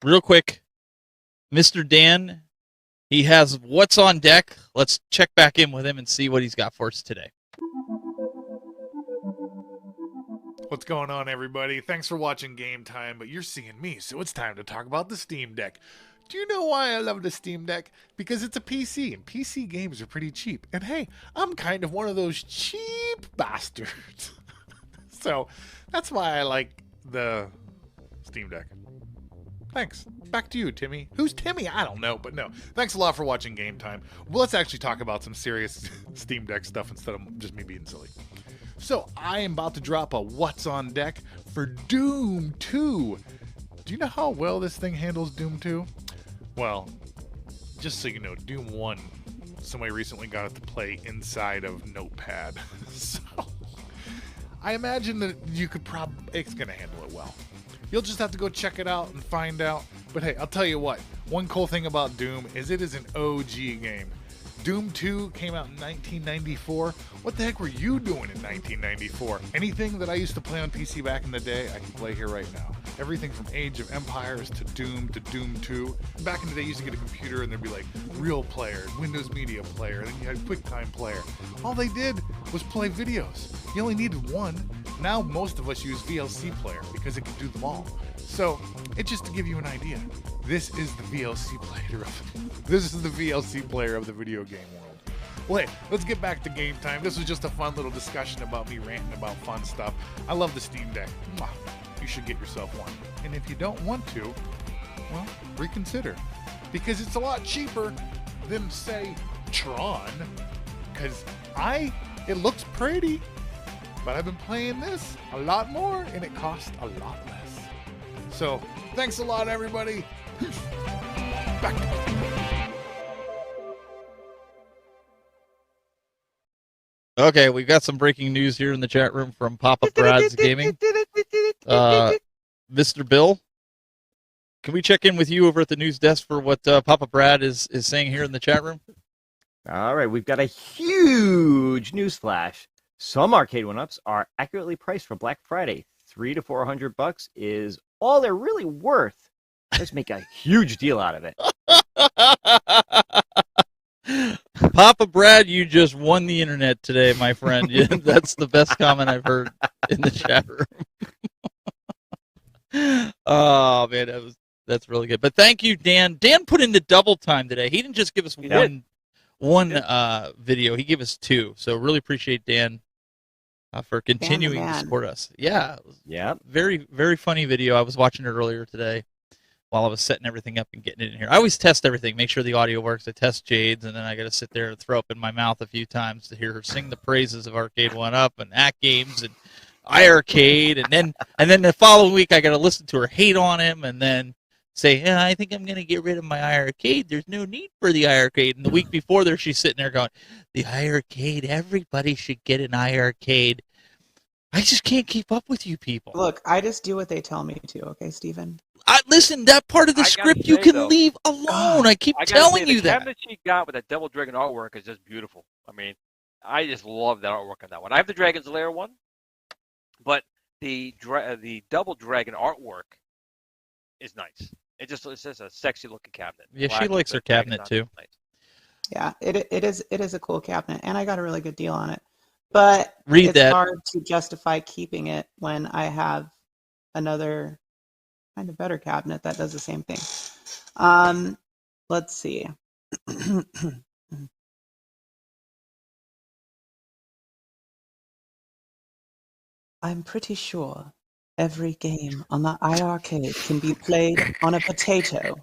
Real quick. Mr. Dan, he has what's on deck. Let's check back in with him and see what he's got for us today. What's going on, everybody? Thanks for watching Game Time, but you're seeing me, so it's time to talk about the Steam Deck. Do you know why I love the Steam Deck? Because it's a PC, and PC games are pretty cheap. And hey, I'm kind of one of those cheap bastards. So that's why I like the Steam Deck. Thanks. Back to you, Timmy. Who's Timmy? I don't know, but no. Thanks a lot for watching Game Time. Well, let's actually talk about some serious Steam Deck stuff instead of just me being silly. So, I am about to drop a What's on Deck for Doom 2. Do you know how well this thing handles Doom 2? Well, just so you know, Doom 1, somebody recently got it to play inside of Notepad. So, I imagine that you could it's going to handle it well. You'll just have to go check it out and find out. But hey, I'll tell you what. One cool thing about Doom is it is an OG game. Doom 2 came out in 1994. What the heck were you doing in 1994? Anything that I used to play on PC back in the day, I can play here right now. Everything from Age of Empires to Doom 2. Back in the day, you used to get a computer and there'd be like Real Player, Windows Media Player, and then you had QuickTime Player. All they did was play videos. You only needed one. Now most of us use VLC Player because it can do them all. So, it's just to give you an idea. This is the VLC player of the video game world. Well, hey, let's get back to Game Time. This was just a fun little discussion about me ranting about fun stuff. I love the Steam Deck. You should get yourself one. And if you don't want to, well, reconsider. Because it's a lot cheaper than, say, Tron. Because it looks pretty, but I've been playing this a lot more, and it costs a lot less. So, thanks a lot, everybody. Back to Okay, we've got some breaking news here in the chat room from Papa Brad's Gaming. Mr. Bill, can we check in with you over at the news desk for what Papa Brad is saying here in the chat room? All right, we've got a huge news flash. Some arcade one-ups are accurately priced for Black Friday. $300 to $400 is all they're really worth. Let's make a huge deal out of it. Papa Brad, you just won the internet today, my friend. That's the best comment I've heard in the chat room. Oh man, that's really good. But thank you, Dan. Dan put in the double time today. He didn't just give us one video. He gave us two. So really appreciate Dan for continuing to support us. Yeah. Very, very funny video. I was watching it earlier today while I was setting everything up and getting it in here. I always test everything, make sure the audio works. I test Jayde's, and then I got to sit there and throw up in my mouth a few times to hear her sing the praises of Arcade 1-Up and Act Games and iArcade, and then the following week I got to listen to her hate on him and then say, yeah, I think I'm going to get rid of my iArcade. There's no need for the iArcade. And the week before there, she's sitting there going, the iArcade, everybody should get an iArcade. I just can't keep up with you people. Look, I just do what they tell me to, okay, Steven? Listen, that part of the script you can leave alone. I keep telling you that. The cabinet she got with that Devil Dragon artwork is just beautiful. I mean, I just love that artwork on that one. I have the Dragon's Lair one, but the Double Dragon artwork is nice. It's just a sexy looking cabinet. Yeah, she likes her cabinet too. Nice. Yeah, it is a cool cabinet, and I got a really good deal on it. But it's hard to justify keeping it when I have another kind of better cabinet that does the same thing. Let's see. I'm pretty sure every game on the iArcade can be played on a potato.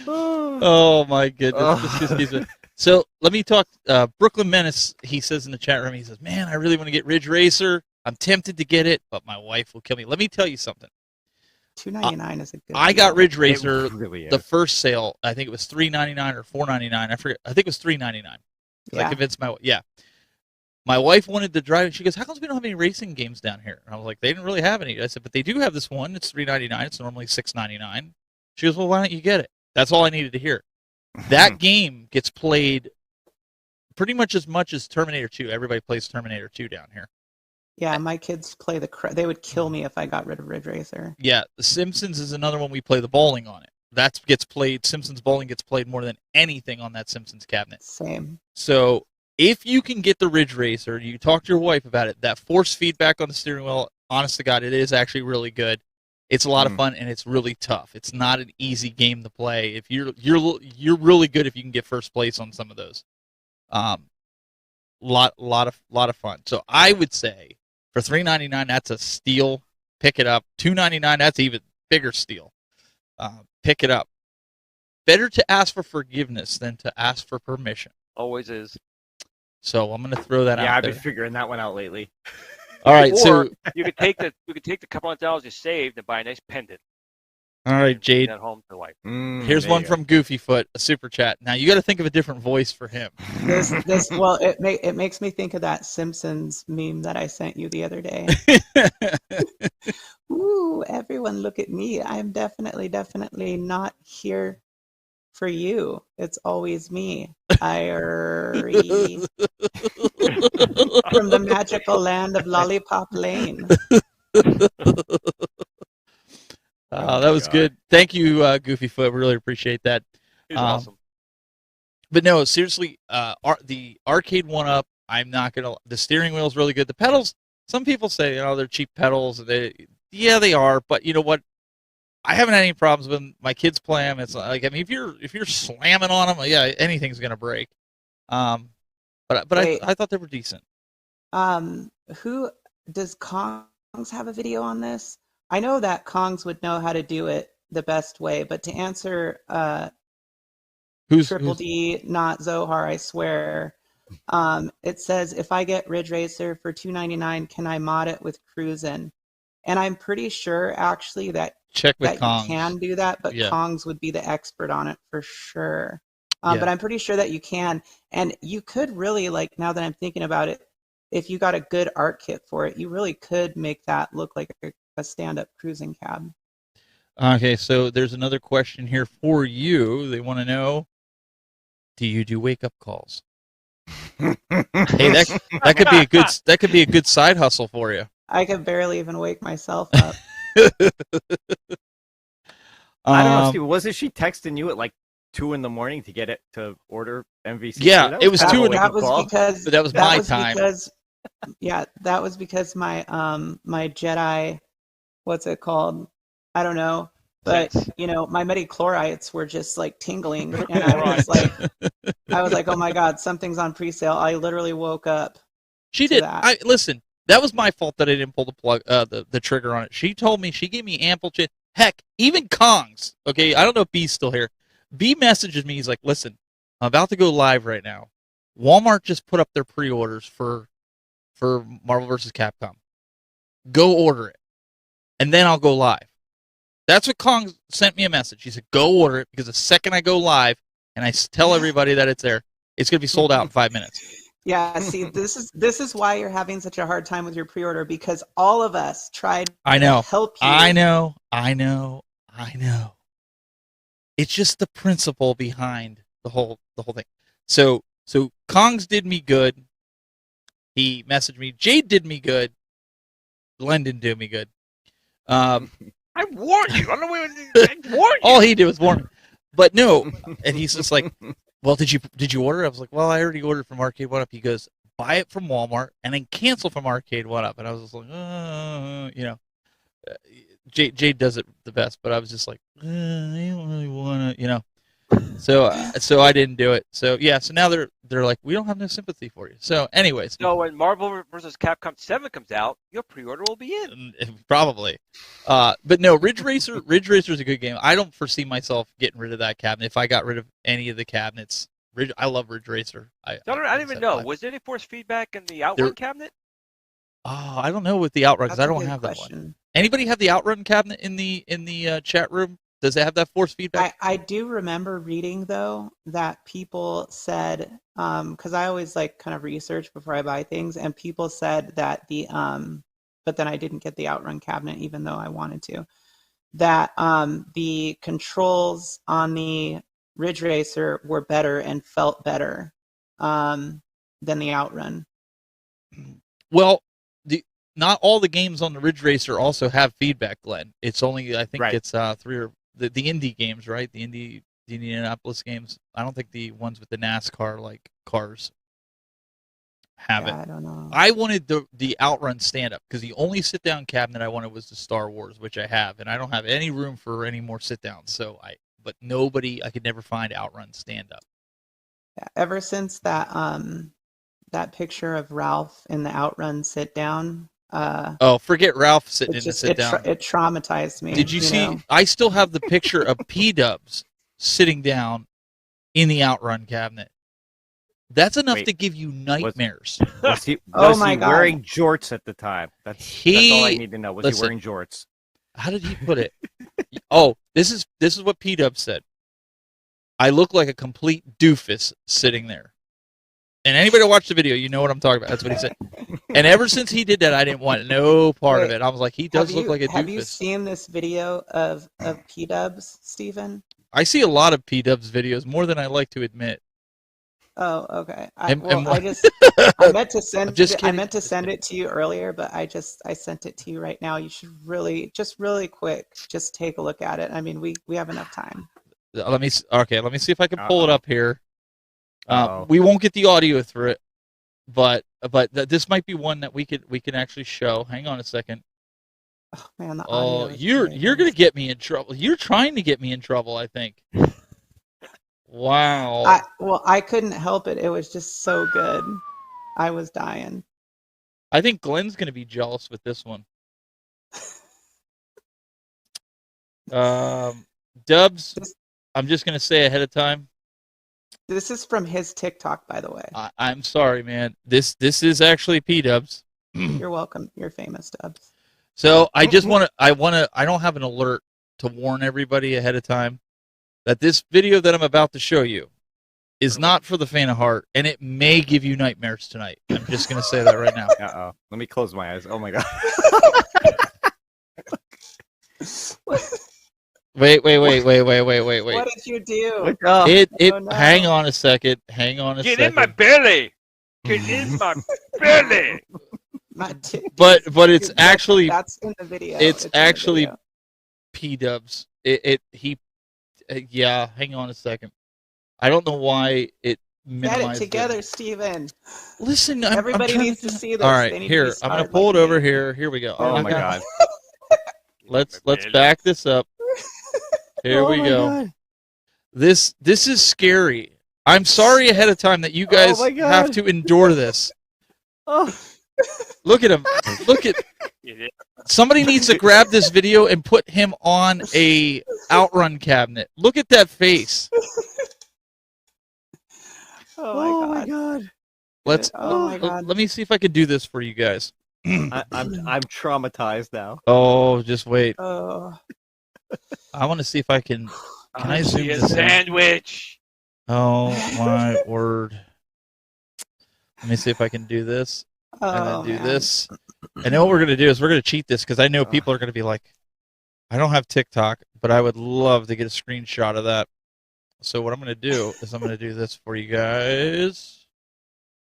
Oh my goodness. So let me talk. Brooklyn Menace, he says in the chat room, he says, man, I really want to get Ridge Racer. I'm tempted to get it, but my wife will kill me. Let me tell you something. $2.99 is a good I got Ridge Racer the first sale. I think it was $3.99 or $4.99. I forget. I think it was $3.99. I convinced my wife. Yeah. My wife wanted to drive it. She goes, how come we don't have any racing games down here? And I was like, they didn't really have any. I said, but they do have this one. It's $3.99. It's normally $6.99. She goes, well, why don't you get it? That's all I needed to hear. That game gets played pretty much as Terminator 2. Everybody plays Terminator 2 down here. Yeah, my kids play they would kill me if I got rid of Ridge Racer. Yeah, The Simpsons is another one we play the bowling on it. That gets played, Simpsons bowling gets played more than anything on that Simpsons cabinet. Same. So if you can get the Ridge Racer, you talk to your wife about it, that force feedback on the steering wheel, honest to God, it is actually really good. It's a lot of fun, and it's really tough. It's not an easy game to play. If you're really good if you can get first place on some of those. Lot of fun. So I would say for $3.99, that's a steal pick it up. $2.99. That's even bigger steal. Pick it up. Better to ask for forgiveness than to ask for permission. Always is. So I'm going to throw that out. Yeah, I've been figuring that one out lately. All right, so you could take the couple of dollars you saved and buy a nice pendant. All right, Jayde. At home for life. Here's one from Goofyfoot, a super chat. Now you got to think of a different voice for him. Well, it makes me think of that Simpsons meme that I sent you the other day. Ooh, everyone look at me. I'm definitely not here for you. It's always me. From the magical land of Lollipop Lane. That was good. Thank you, Goofyfoot. We really appreciate that. It was awesome. But no, seriously, the arcade one-up, I'm not going to... The steering wheel is really good. The pedals, some people say, they're cheap pedals. Yeah, they are. But you know what? I haven't had any problems when my kids play them. It's like, if you're slamming on them, yeah, anything's going to break. But I thought they were decent. Who does Kongs have a video on this? I know that Kongs would know how to do it the best way, but to answer Triple D, not Zohar, I swear, it says, if I get Ridge Racer for $2.99, can I mod it with Cruisin'? And I'm pretty sure, actually, that you can do that, but yeah. Kongs would be the expert on it for sure. But I'm pretty sure that you can. And you could really, now that I'm thinking about it, if you got a good art kit for it, you really could make that look like a stand-up cruising cab. Okay, so there's another question here for you. They want to know, do you do wake-up calls? Hey, that could be a good side hustle for you. I could barely even wake myself up. I don't know, Steve. Wasn't she texting you at 2 a.m. to get it to order MVC? Yeah, it was 2 That was because. But that was my time. That was because my my Jedi, what's it called? I don't know. But my midi-chlorites were just tingling, and I was like, oh my god, something's on pre-sale. I literally woke up. She did. Listen. That was my fault that I didn't pull the plug, the trigger on it. She told me, she gave me ample chance. Heck, even Kongs. Okay, I don't know if B's still here. B messages me. He's like, listen, I'm about to go live right now. Walmart just put up their pre-orders for Marvel vs. Capcom. Go order it, and then I'll go live. That's what Kong sent me a message. He said, go order it, because the second I go live and I tell everybody that it's there, it's going to be sold out in 5 minutes. Yeah, see, this is why you're having such a hard time with your pre-order, because all of us tried to help you. I know. It's just the principle behind the whole thing. So Kongs did me good. He messaged me. Jayde did me good. Glen didn't do me good. I warned you. I warned you. All he did was warn me. But no, and he's just like, well, did you order? I was like, well, I already ordered from Arcade One Up. He goes, buy it from Walmart and then cancel from Arcade One Up. And I was just like, Jayde does it the best, but I was just like, I don't really want to, So I didn't do it. So yeah, so now they're like, we don't have no sympathy for you. So anyways. So when Marvel vs. Capcom 7 comes out, your pre-order will be in. Probably. But no, Ridge Racer is a good game. I don't foresee myself getting rid of that cabinet. If I got rid of any of the cabinets, I love Ridge Racer. I didn't even know. Was there any force feedback in the Outrun cabinet? Oh, I don't know with the Outrun, because I don't have that one. Anybody have the Outrun cabinet in the chat room? Does it have that force feedback? I do remember reading, though, that people said, because I always kind of research before I buy things, and people said that but then I didn't get the Outrun cabinet, even though I wanted to, that the controls on the Ridge Racer were better and felt better than the Outrun. Well, not all the games on the Ridge Racer also have feedback, Glenn. It's only, I think it's 3 or the indie games, right? The Indianapolis games. I don't think the ones with the NASCAR cars have it. I don't know. I wanted the Outrun stand up, because the only sit down cabinet I wanted was the Star Wars, which I have, and I don't have any room for any more sit downs. But I could never find Outrun stand up. Yeah, ever since that picture of Ralph in the Outrun sit down, forget Ralph sitting in the sit down. It traumatized me. Did you see? I still have the picture of P-Dubs sitting down in the Outrun cabinet. That's enough to give you nightmares. Was he wearing jorts at the time? That's all I need to know. Was he wearing jorts? How did he put it? Oh, this is what P-Dub said. I look like a complete doofus sitting there. And anybody who watched the video, you know what I'm talking about. That's what he said. And ever since he did that, I didn't want no part of it. I was like, he does look like a doofus. Have you seen this video of P-Dubs, Stephen? I see a lot of P-Dubs videos, more than I like to admit. Oh, okay. I meant to send it to you earlier, but I sent it to you right now. You should really quick, just take a look at it. I mean, we have enough time. Let me see if I can pull it up here. We won't get the audio through it, but this might be one that we can actually show. Hang on a second. Oh man, the audio. You're gonna get me in trouble. You're trying to get me in trouble, I think. Wow. I couldn't help it. It was just so good. I was dying. I think Glen's gonna be jealous with this one. Dubs, I'm just gonna say ahead of time. This is from his TikTok, by the way. I'm sorry, man. This is actually P-Dubs. You're welcome. You're famous, Dubs. So I don't have an alert to warn everybody ahead of time that this video that I'm about to show you is not for the faint of heart, and it may give you nightmares tonight. I'm just going to say that right now. Uh-oh. Let me close my eyes. Oh, my God. Wait. What did you do? Hang on a second. Hang on a second. Get in my belly. Get in my belly. But it's actually that's in the video. It's actually P-Dubs. Yeah, hang on a second. I don't know why it minimized. Get it together, Steven. Listen, everybody needs to see this. All right, here I'm gonna pull it over here. Here we go. Oh my God. Let's back this up. Here we go. God. This is scary. I'm sorry ahead of time that you guys have to endure this. Oh. Look at him. Look at. Somebody needs to grab this video and put him on a Outrun cabinet. Look at that face. Oh my God. Let me see if I can do this for you guys. I'm traumatized now. Oh, just wait. Oh. I want to see if I can. Can I zoom this in? Sandwich. Oh my word. Let me see if I can do this. And then do this. And then what we're going to do is we're going to cheat this because I know people are going to be like, I don't have TikTok, but I would love to get a screenshot of that. So what I'm going to do is I'm going to do this for you guys.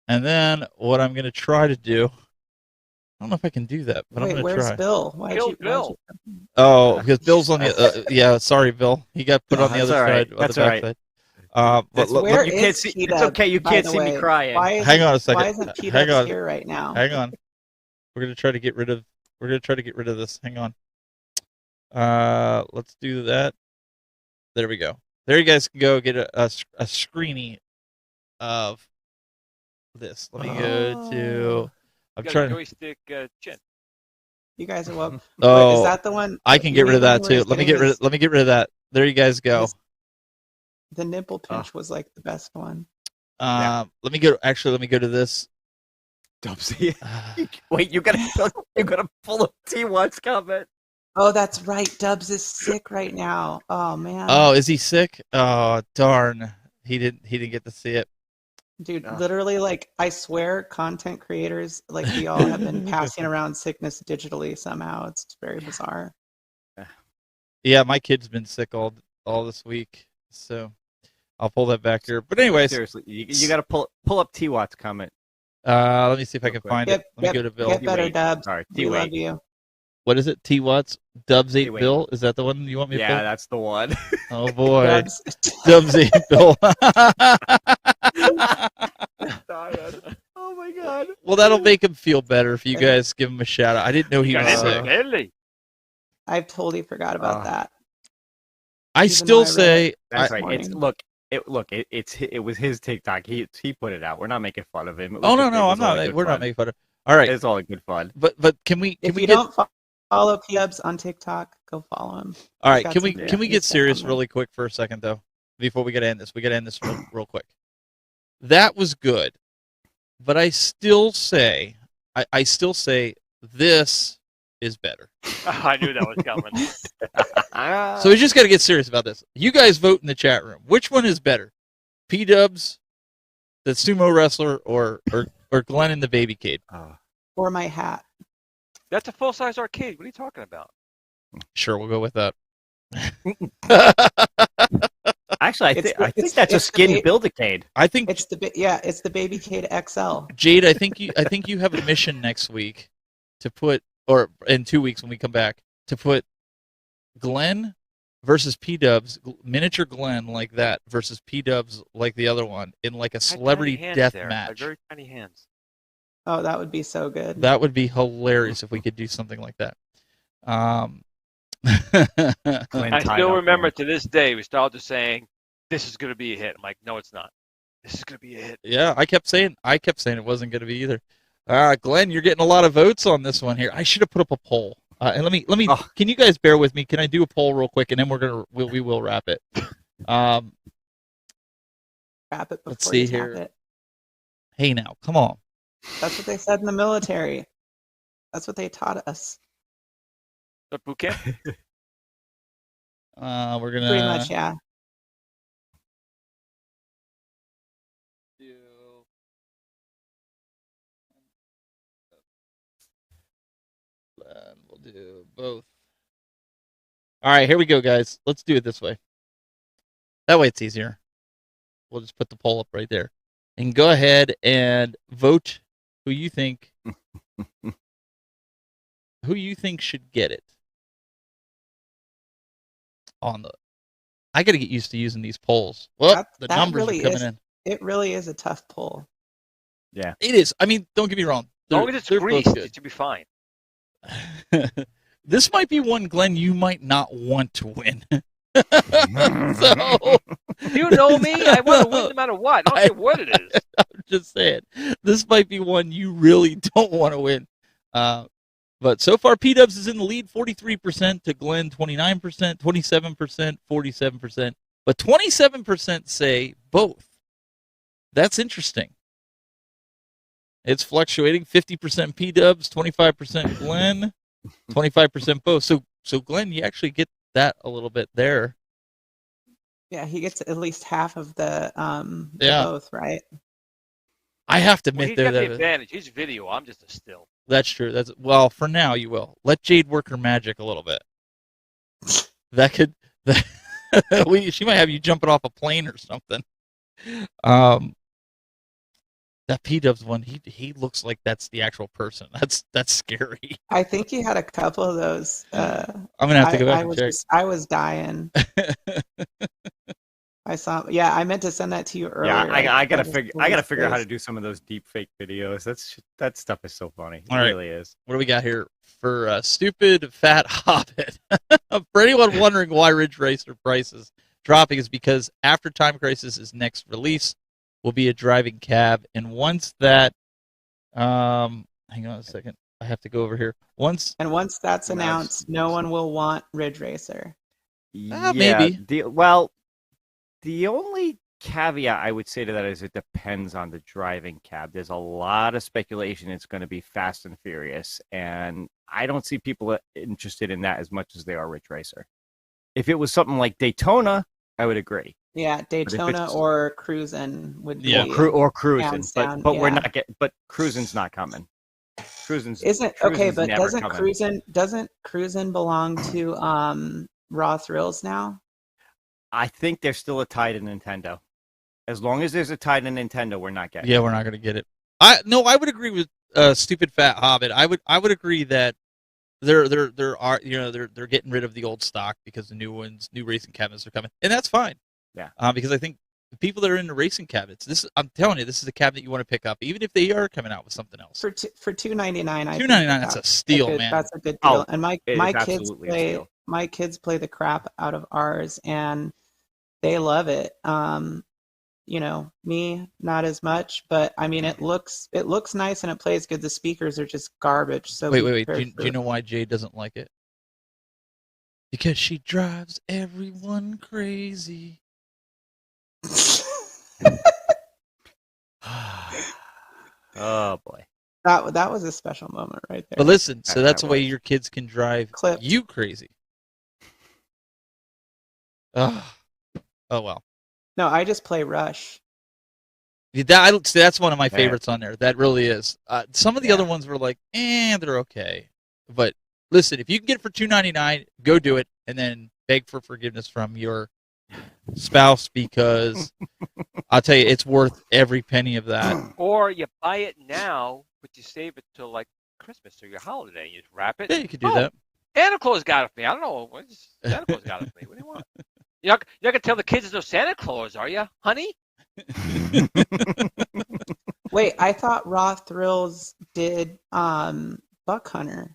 And then what I'm going to try to do, I don't know if I can do that, but I'm going to try. Where's Bill? Why'd you... Oh, because Bill's on the, yeah, sorry, Bill. He got put on the other side. That's all right. But where you can't see. It's okay. You can't see me crying. Hang on a second. Why isn't P-Dubs here right now? Hang on. We're gonna try to get rid of. We're gonna try to get rid of this. Hang on. Let's do that. There we go. There you guys can go get a screenie of this. Let me go to. I'm trying. Joystick chin. You guys are welcome. Oh, wait, is that the one? I can get rid of that too. Let me get rid. Let me get rid of that. There you guys go. The nipple pinch was like the best one. Let me go. Actually, let me go to this. Dubsy. Wait, you gotta pull up T1's comment. Oh, that's right. Dubs is sick right now. Oh man. Oh, is he sick? Oh darn. He didn't get to see it. Dude, literally, like, I swear, content creators, like, we all have been passing around sickness digitally somehow. It's very bizarre. Yeah, my kid's been sick all this week, so I'll pull that back here. But anyways, seriously, you got to pull up T-Watt's comment. Let me see if I can find it. Let me go to Bill. Get better, Dubs. Sorry, we love you. What is it? T-Watts? Dubs 8 Bill? Is that the one you want me to pull? Yeah, that's the one. Oh boy. Dubs 8 Bill. Oh my God. Well, that'll make him feel better if you guys give him a shout out. I didn't know he was sick. I totally forgot about that. I still say that's right. It was his TikTok. He put it out. We're not making fun of him. Oh no, I'm not. We're not making fun of. All right. It's all good fun. But can we don't follow P-Dubs on TikTok, go follow him. All right, can we get serious really quick for a second though? Before we got to end this. We got to end this real quick. That was good. But I still say this is better. I knew that was coming. So we just got to get serious about this. You guys vote in the chat room. Which one is better? P-Dubs, the sumo wrestler, or Glenn in the babycade? Or my hat. That's a full-size arcade. What are you talking about? Sure, we'll go with that. Actually, I think that's a skin build-a-cade. I think it's the babycade XL. Jade, I think you have a mission next week to put, or in 2 weeks when we come back, to put Glenn versus P-Dubs, miniature Glenn like that versus P-Dubs like the other one in like a celebrity death match. Very tiny hands. Oh, that would be so good. That would be hilarious if we could do something like that. I still remember to this day, we started saying, this is going to be a hit. I'm like, no, it's not. This is going to be a hit. Yeah, I kept saying it wasn't going to be either. Glenn, you're getting a lot of votes on this one here. I should have put up a poll. And let me. Can you guys bear with me? Can I do a poll real quick, and then we will wrap it. Wrap it before let's see you here. tap it. Hey, now, come on. That's what they said in the military. That's what they taught us. The boot camp? We're gonna pretty much, yeah. We'll do both. All right, here we go, guys. Let's do it this way. That way it's easier. We'll just put the poll up right there. And go ahead and vote who you think should get it. I got to get used to using these polls. Well, the numbers really are coming in. It really is a tough poll. Yeah. It is. I mean, don't get me wrong. As long as it's greased, it should be fine. This might be one, Glenn, you might not want to win. So, you know me. I want to win no matter what. I don't care what it is. I'm just saying. This might be one you really don't want to win. But so far, P-Dubs is in the lead, 43% to Glenn, 29%, 27%, 47%. But 27% say both. That's interesting. It's fluctuating, 50% P-Dubs, 25% Glenn, 25% both. So Glenn, you actually get that a little bit there. Yeah, he gets at least half of the both, right? I have to admit he's got the advantage. He's video. I'm just a still. That's true. Well, for now you will. Let Jade work her magic a little bit. She might have you jumping off a plane or something. That P-Dubs one, he looks like that's the actual person. That's scary. I think he had a couple of those. I'm gonna have to go back and check. I was dying. I saw. Yeah, I meant to send that to you earlier. Yeah, I gotta figure out how to do some of those deep fake videos. That stuff is so funny. It really is. What do we got here for Stupid Fat Hobbit? For anyone wondering why Ridge Racer price is dropping, is because after Time Crisis' next release will be a driving cab, and once that, hang on a second, I have to go over here. Once that's announced, no one will want Ridge Racer. Maybe. The only caveat I would say to that is it depends on the driving cab. There's a lot of speculation it's going to be Fast and Furious, and I don't see people interested in that as much as they are Ridge Racer. If it was something like Daytona, I would agree. Yeah, Daytona or Cruisin' would be. Or Cruisin', but we're not getting. But Cruisin's not coming. Cruisin's okay, but doesn't Cruisin' belong to Raw Thrills now? I think there's still a tie to Nintendo. As long as there's a tie to Nintendo, we're not getting. Yeah, we're not going to get it. I would agree with Stupid Fat Hobbit. I would agree that they're getting rid of the old stock because the new racing cabinets are coming, and that's fine. Yeah. Because I think the people that are into racing cabinets, I'm telling you, this is a cabinet you want to pick up, even if they are coming out with something else. For $299, $299, that's a steal, man. That's a good deal. And my kids play the crap out of ours, and they love it. me not as much, but I mean it looks nice and it plays good. The speakers are just garbage. So wait. Do you know why Jay doesn't like it? Because she drives everyone crazy. Oh boy. That was a special moment right there. But listen, so that's the way your kids can drive you crazy. Oh well. No, I just play Rush. That's one of my favorites on there. That really is. Some of the other ones were like, they're okay. But listen, if you can get it for $2.99, go do it, and then beg for forgiveness from your spouse, because I'll tell you, it's worth every penny of that. Or you buy it now, but you save it till like Christmas or your holiday. You just wrap it. Yeah, you could do that. Santa Claus got it for me. I don't know. Santa Claus got it for me. What do you want? You're not gonna tell the kids there's no Santa Claus, are you, honey? Wait, I thought Raw Thrills did Buck Hunter.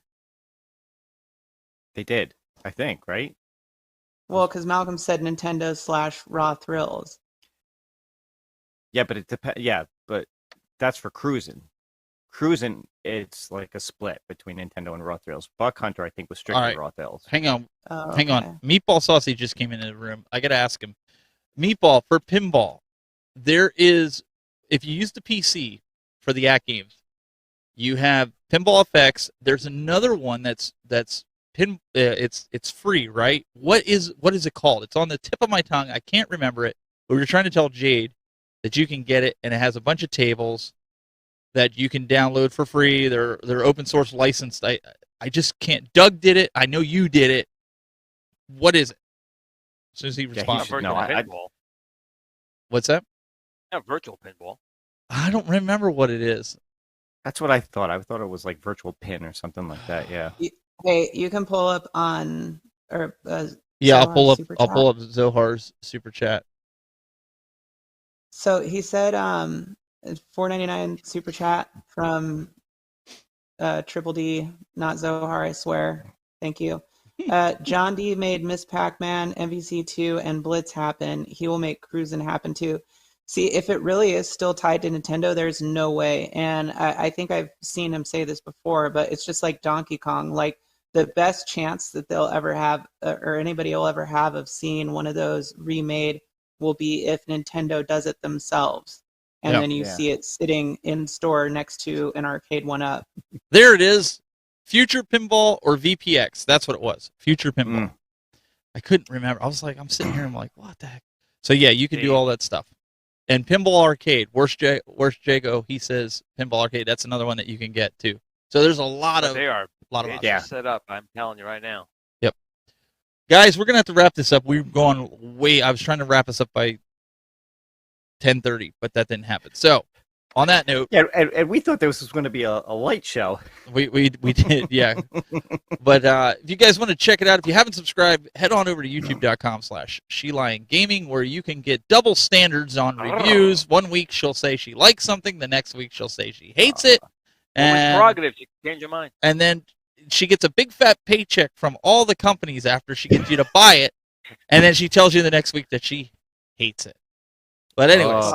They did, I think, right? Well, because Malcolm said Nintendo/Raw Thrills. Yeah, but it depends. Yeah, but that's for cruising. Cruising, it's like a split between Nintendo and Raw Thrills. Buck Hunter, I think, was strictly Raw Thrills. Hang on. Meatball Saucy just came into the room. I got to ask him. Meatball, for pinball, there is, if you use the PC for the ACT games, you have Pinball FX. There's another one that's it's free, right? What is it called? It's on the tip of my tongue. I can't remember it. But we were trying to tell Jade that you can get it, and it has a bunch of tables that you can download for free. They're open source licensed. I just can't. Doug did it. I know you did it. What is it? As soon as he responds. What's that? Yeah, virtual pinball. I don't remember what it is. That's what I thought. I thought it was like virtual pin or something like that. Yeah. Hey, you can pull up on I'll pull up Zohar's super chat. So he said $4.99 super chat from Triple D, not Zohar, I swear. Thank you. John D made Miss Pac-Man, MVC2, and Blitz happen. He will make Cruisin' happen too. See, if it really is still tied to Nintendo, there's no way. And I think I've seen him say this before, but it's just like Donkey Kong. Like, the best chance that they'll ever have, or anybody will ever have, of seeing one of those remade will be if Nintendo does it themselves. And then you see it sitting in store next to an arcade 1-up. There it is. Future Pinball or VPX. That's what it was. Future Pinball. I couldn't remember. I was like, I'm sitting here, I'm like, what the heck? So yeah, you can do all that stuff. And Pinball Arcade, Worst Jago, he says Pinball Arcade. That's another one that you can get too. So there's a lot of set up. I'm telling you right now. Yep. Guys, we're gonna have to wrap this up. We've gone way. I was trying to wrap this up by 10:30, but that didn't happen. So, on that note, and we thought this was going to be a light show. We did, yeah. But if you guys want to check it out, if you haven't subscribed, head on over to youtube.com/SheLionGaming, where you can get double standards on reviews. 1 week she'll say she likes something, the next week she'll say she hates it. And prerogative, you can change your mind. And then she gets a big fat paycheck from all the companies after she gets you to buy it, and then she tells you the next week that she hates it. But anyways,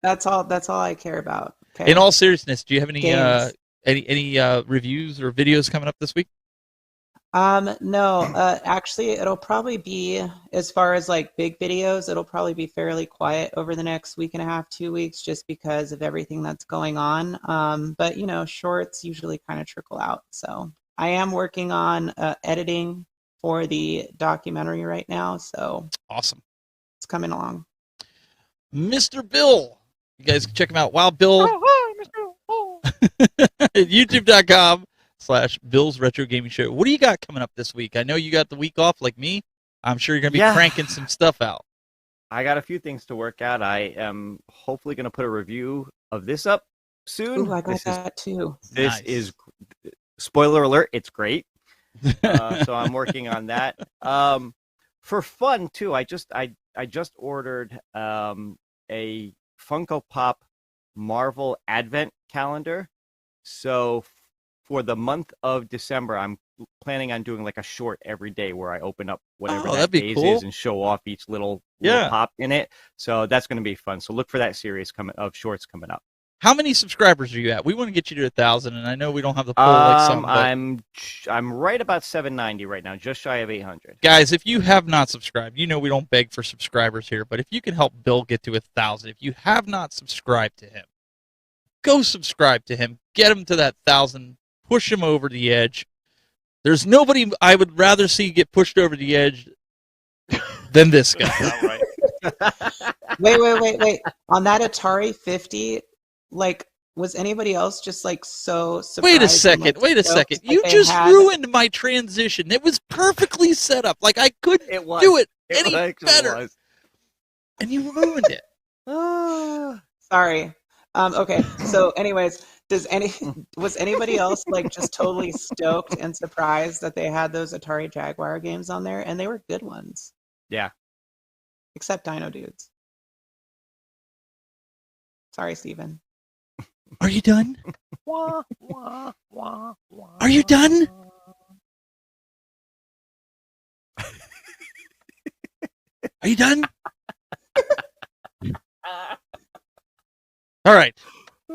that's all I care about. Okay? In all seriousness, do you have any reviews or videos coming up this week? No, actually, it'll probably be, as far as like big videos, it'll probably be fairly quiet over the next week and a half, 2 weeks, just because of everything that's going on. But shorts usually kind of trickle out. So I am working on editing for the documentary right now. So awesome, it's coming along. Mr. Bill, you guys can check him out. Wow, Bill. YouTube.com/Bill's Retro Gaming Show. What do you got coming up this week? I know you got the week off like me. I'm sure you're going to be cranking some stuff out. I got a few things to work out. I am hopefully going to put a review of this up soon. Ooh, I got that too. This is, spoiler alert, it's great. So I'm working on that. For fun too, I just ordered a Funko Pop Marvel Advent calendar. So for the month of December, I'm planning on doing like a short every day where I open up whatever that'd that be days cool. is and show off each little pop in it. So that's going to be fun. So look for that series of shorts coming up. How many subscribers are you at? We want to get you to 1,000, and I know we don't have the poll like some. But... I'm right about 790 right now, just shy of 800. Guys, if you have not subscribed, you know we don't beg for subscribers here, but if you can help Bill get to 1,000, if you have not subscribed to him, go subscribe to him, get him to that 1,000, push him over the edge. There's nobody I would rather see get pushed over the edge than this guy. Wait. On that Atari 50, like, was anybody else just like so surprised? Wait a second. You just ruined my transition. It was perfectly set up. Like, I couldn't do it any better. And you ruined it. Sorry. Okay. So anyways, was anybody else like just totally stoked and surprised that they had those Atari Jaguar games on there? And they were good ones. Yeah. Except Dino Dudes. Sorry, Steven. Are you done? Are you done? Are you done? All right.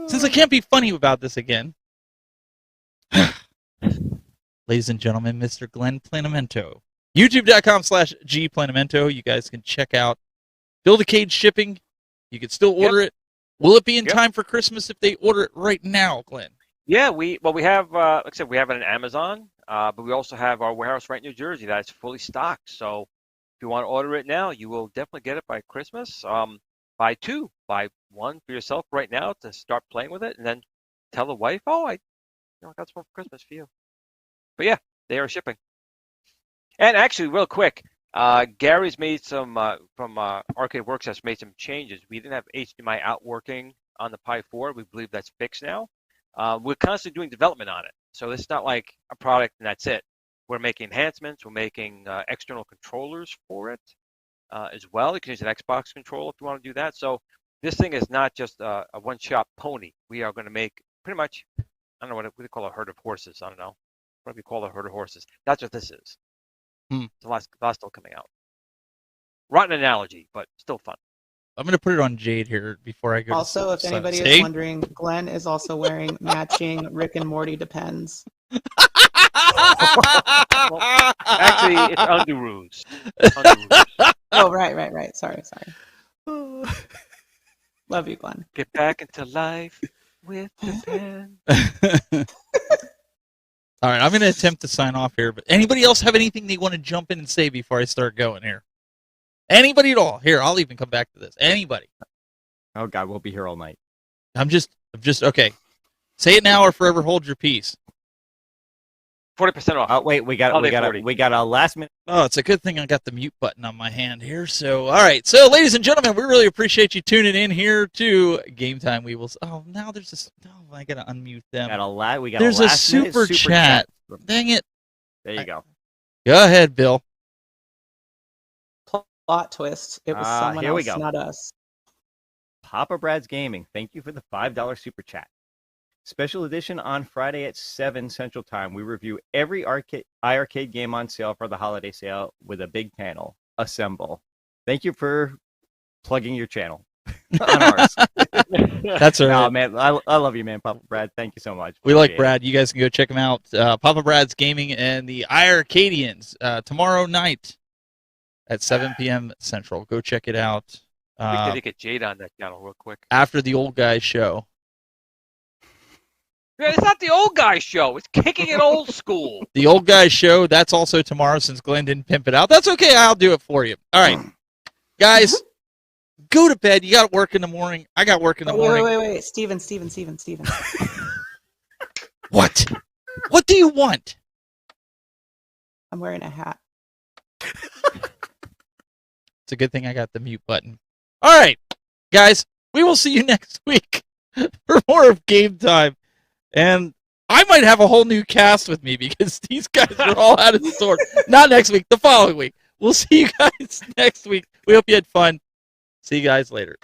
Since I can't be funny about this again, ladies and gentlemen, Mr. Glen Planamento. YouTube.com/G Planamento. You guys can check out Build a Cage shipping. You can still order it. Will it be in time for Christmas if they order it right now, Glenn? Yeah, we have, like I said, we have it on Amazon, but we also have our warehouse right in New Jersey that's fully stocked. So if you want to order it now, you will definitely get it by Christmas. Buy two, buy one for yourself right now to start playing with it, and then tell the wife, I got some for Christmas for you. But yeah, they are shipping. And actually, real quick, Gary's made some from Arcade Works has made some changes. We didn't have HDMI out working on the Pi 4. We believe that's fixed now. We're constantly doing development on it, so it's not like a product and that's it. We're making enhancements. We're making external controllers for it as well. You can use an Xbox controller if you want to do that. So this thing is not just a one-shot pony. We are going to make pretty much, I don't know what they call a herd of horses. I don't know. What do we call a herd of horses? That's what this is. The last still coming out. Rotten analogy, but still fun. I'm going to put it on Jade here before I go. Also, if anybody is wondering, Glenn is also wearing matching Rick and Morty Depends. Actually, it's underoos. Oh, right. Sorry. Love you, Glenn. Get back into life with the pen. All right, I'm going to attempt to sign off here, but anybody else have anything they want to jump in and say before I start going here? Anybody at all? Here, I'll even come back to this. Anybody? Oh God, we'll be here all night. I'm just okay. Say it now or forever hold your peace. 40% off. Oh wait, we got a last minute. Oh, it's a good thing I got the mute button on my hand here. So, all right. So, ladies and gentlemen, we really appreciate you tuning in here to Game Time. We will. Oh, now there's this. Oh, I gotta unmute them. There's a super chat. Dang it. There you go. Go ahead, Bill. Plot twist. It was someone else, not us. Papa Brad's Gaming. Thank you for the $5 super chat. Special edition on Friday at 7 Central Time. We review every iArcade game on sale for the holiday sale with a big panel. Assemble. Thank you for plugging your channel on ours. That's all right. No, man, I love you, man, Papa Brad. Thank you so much. We like Brad. You guys can go check him out. Papa Brad's Gaming and the iArcadians tomorrow night at 7 p.m. Central. Go check it out. We need to get Jade on that channel real quick. After the old guy show. It's not the old guy show. It's kicking it old school. The old guy show, that's also tomorrow since Glenn didn't pimp it out. That's okay. I'll do it for you. All right. Guys, go to bed. You got work in the morning. I got work in the morning. Wait. Steven. What? What do you want? I'm wearing a hat. It's a good thing I got the mute button. All right. Guys, we will see you next week for more of Game Time. And I might have a whole new cast with me because these guys are all out of sort. Not next week, the following week. We'll see you guys next week. We hope you had fun. See you guys later.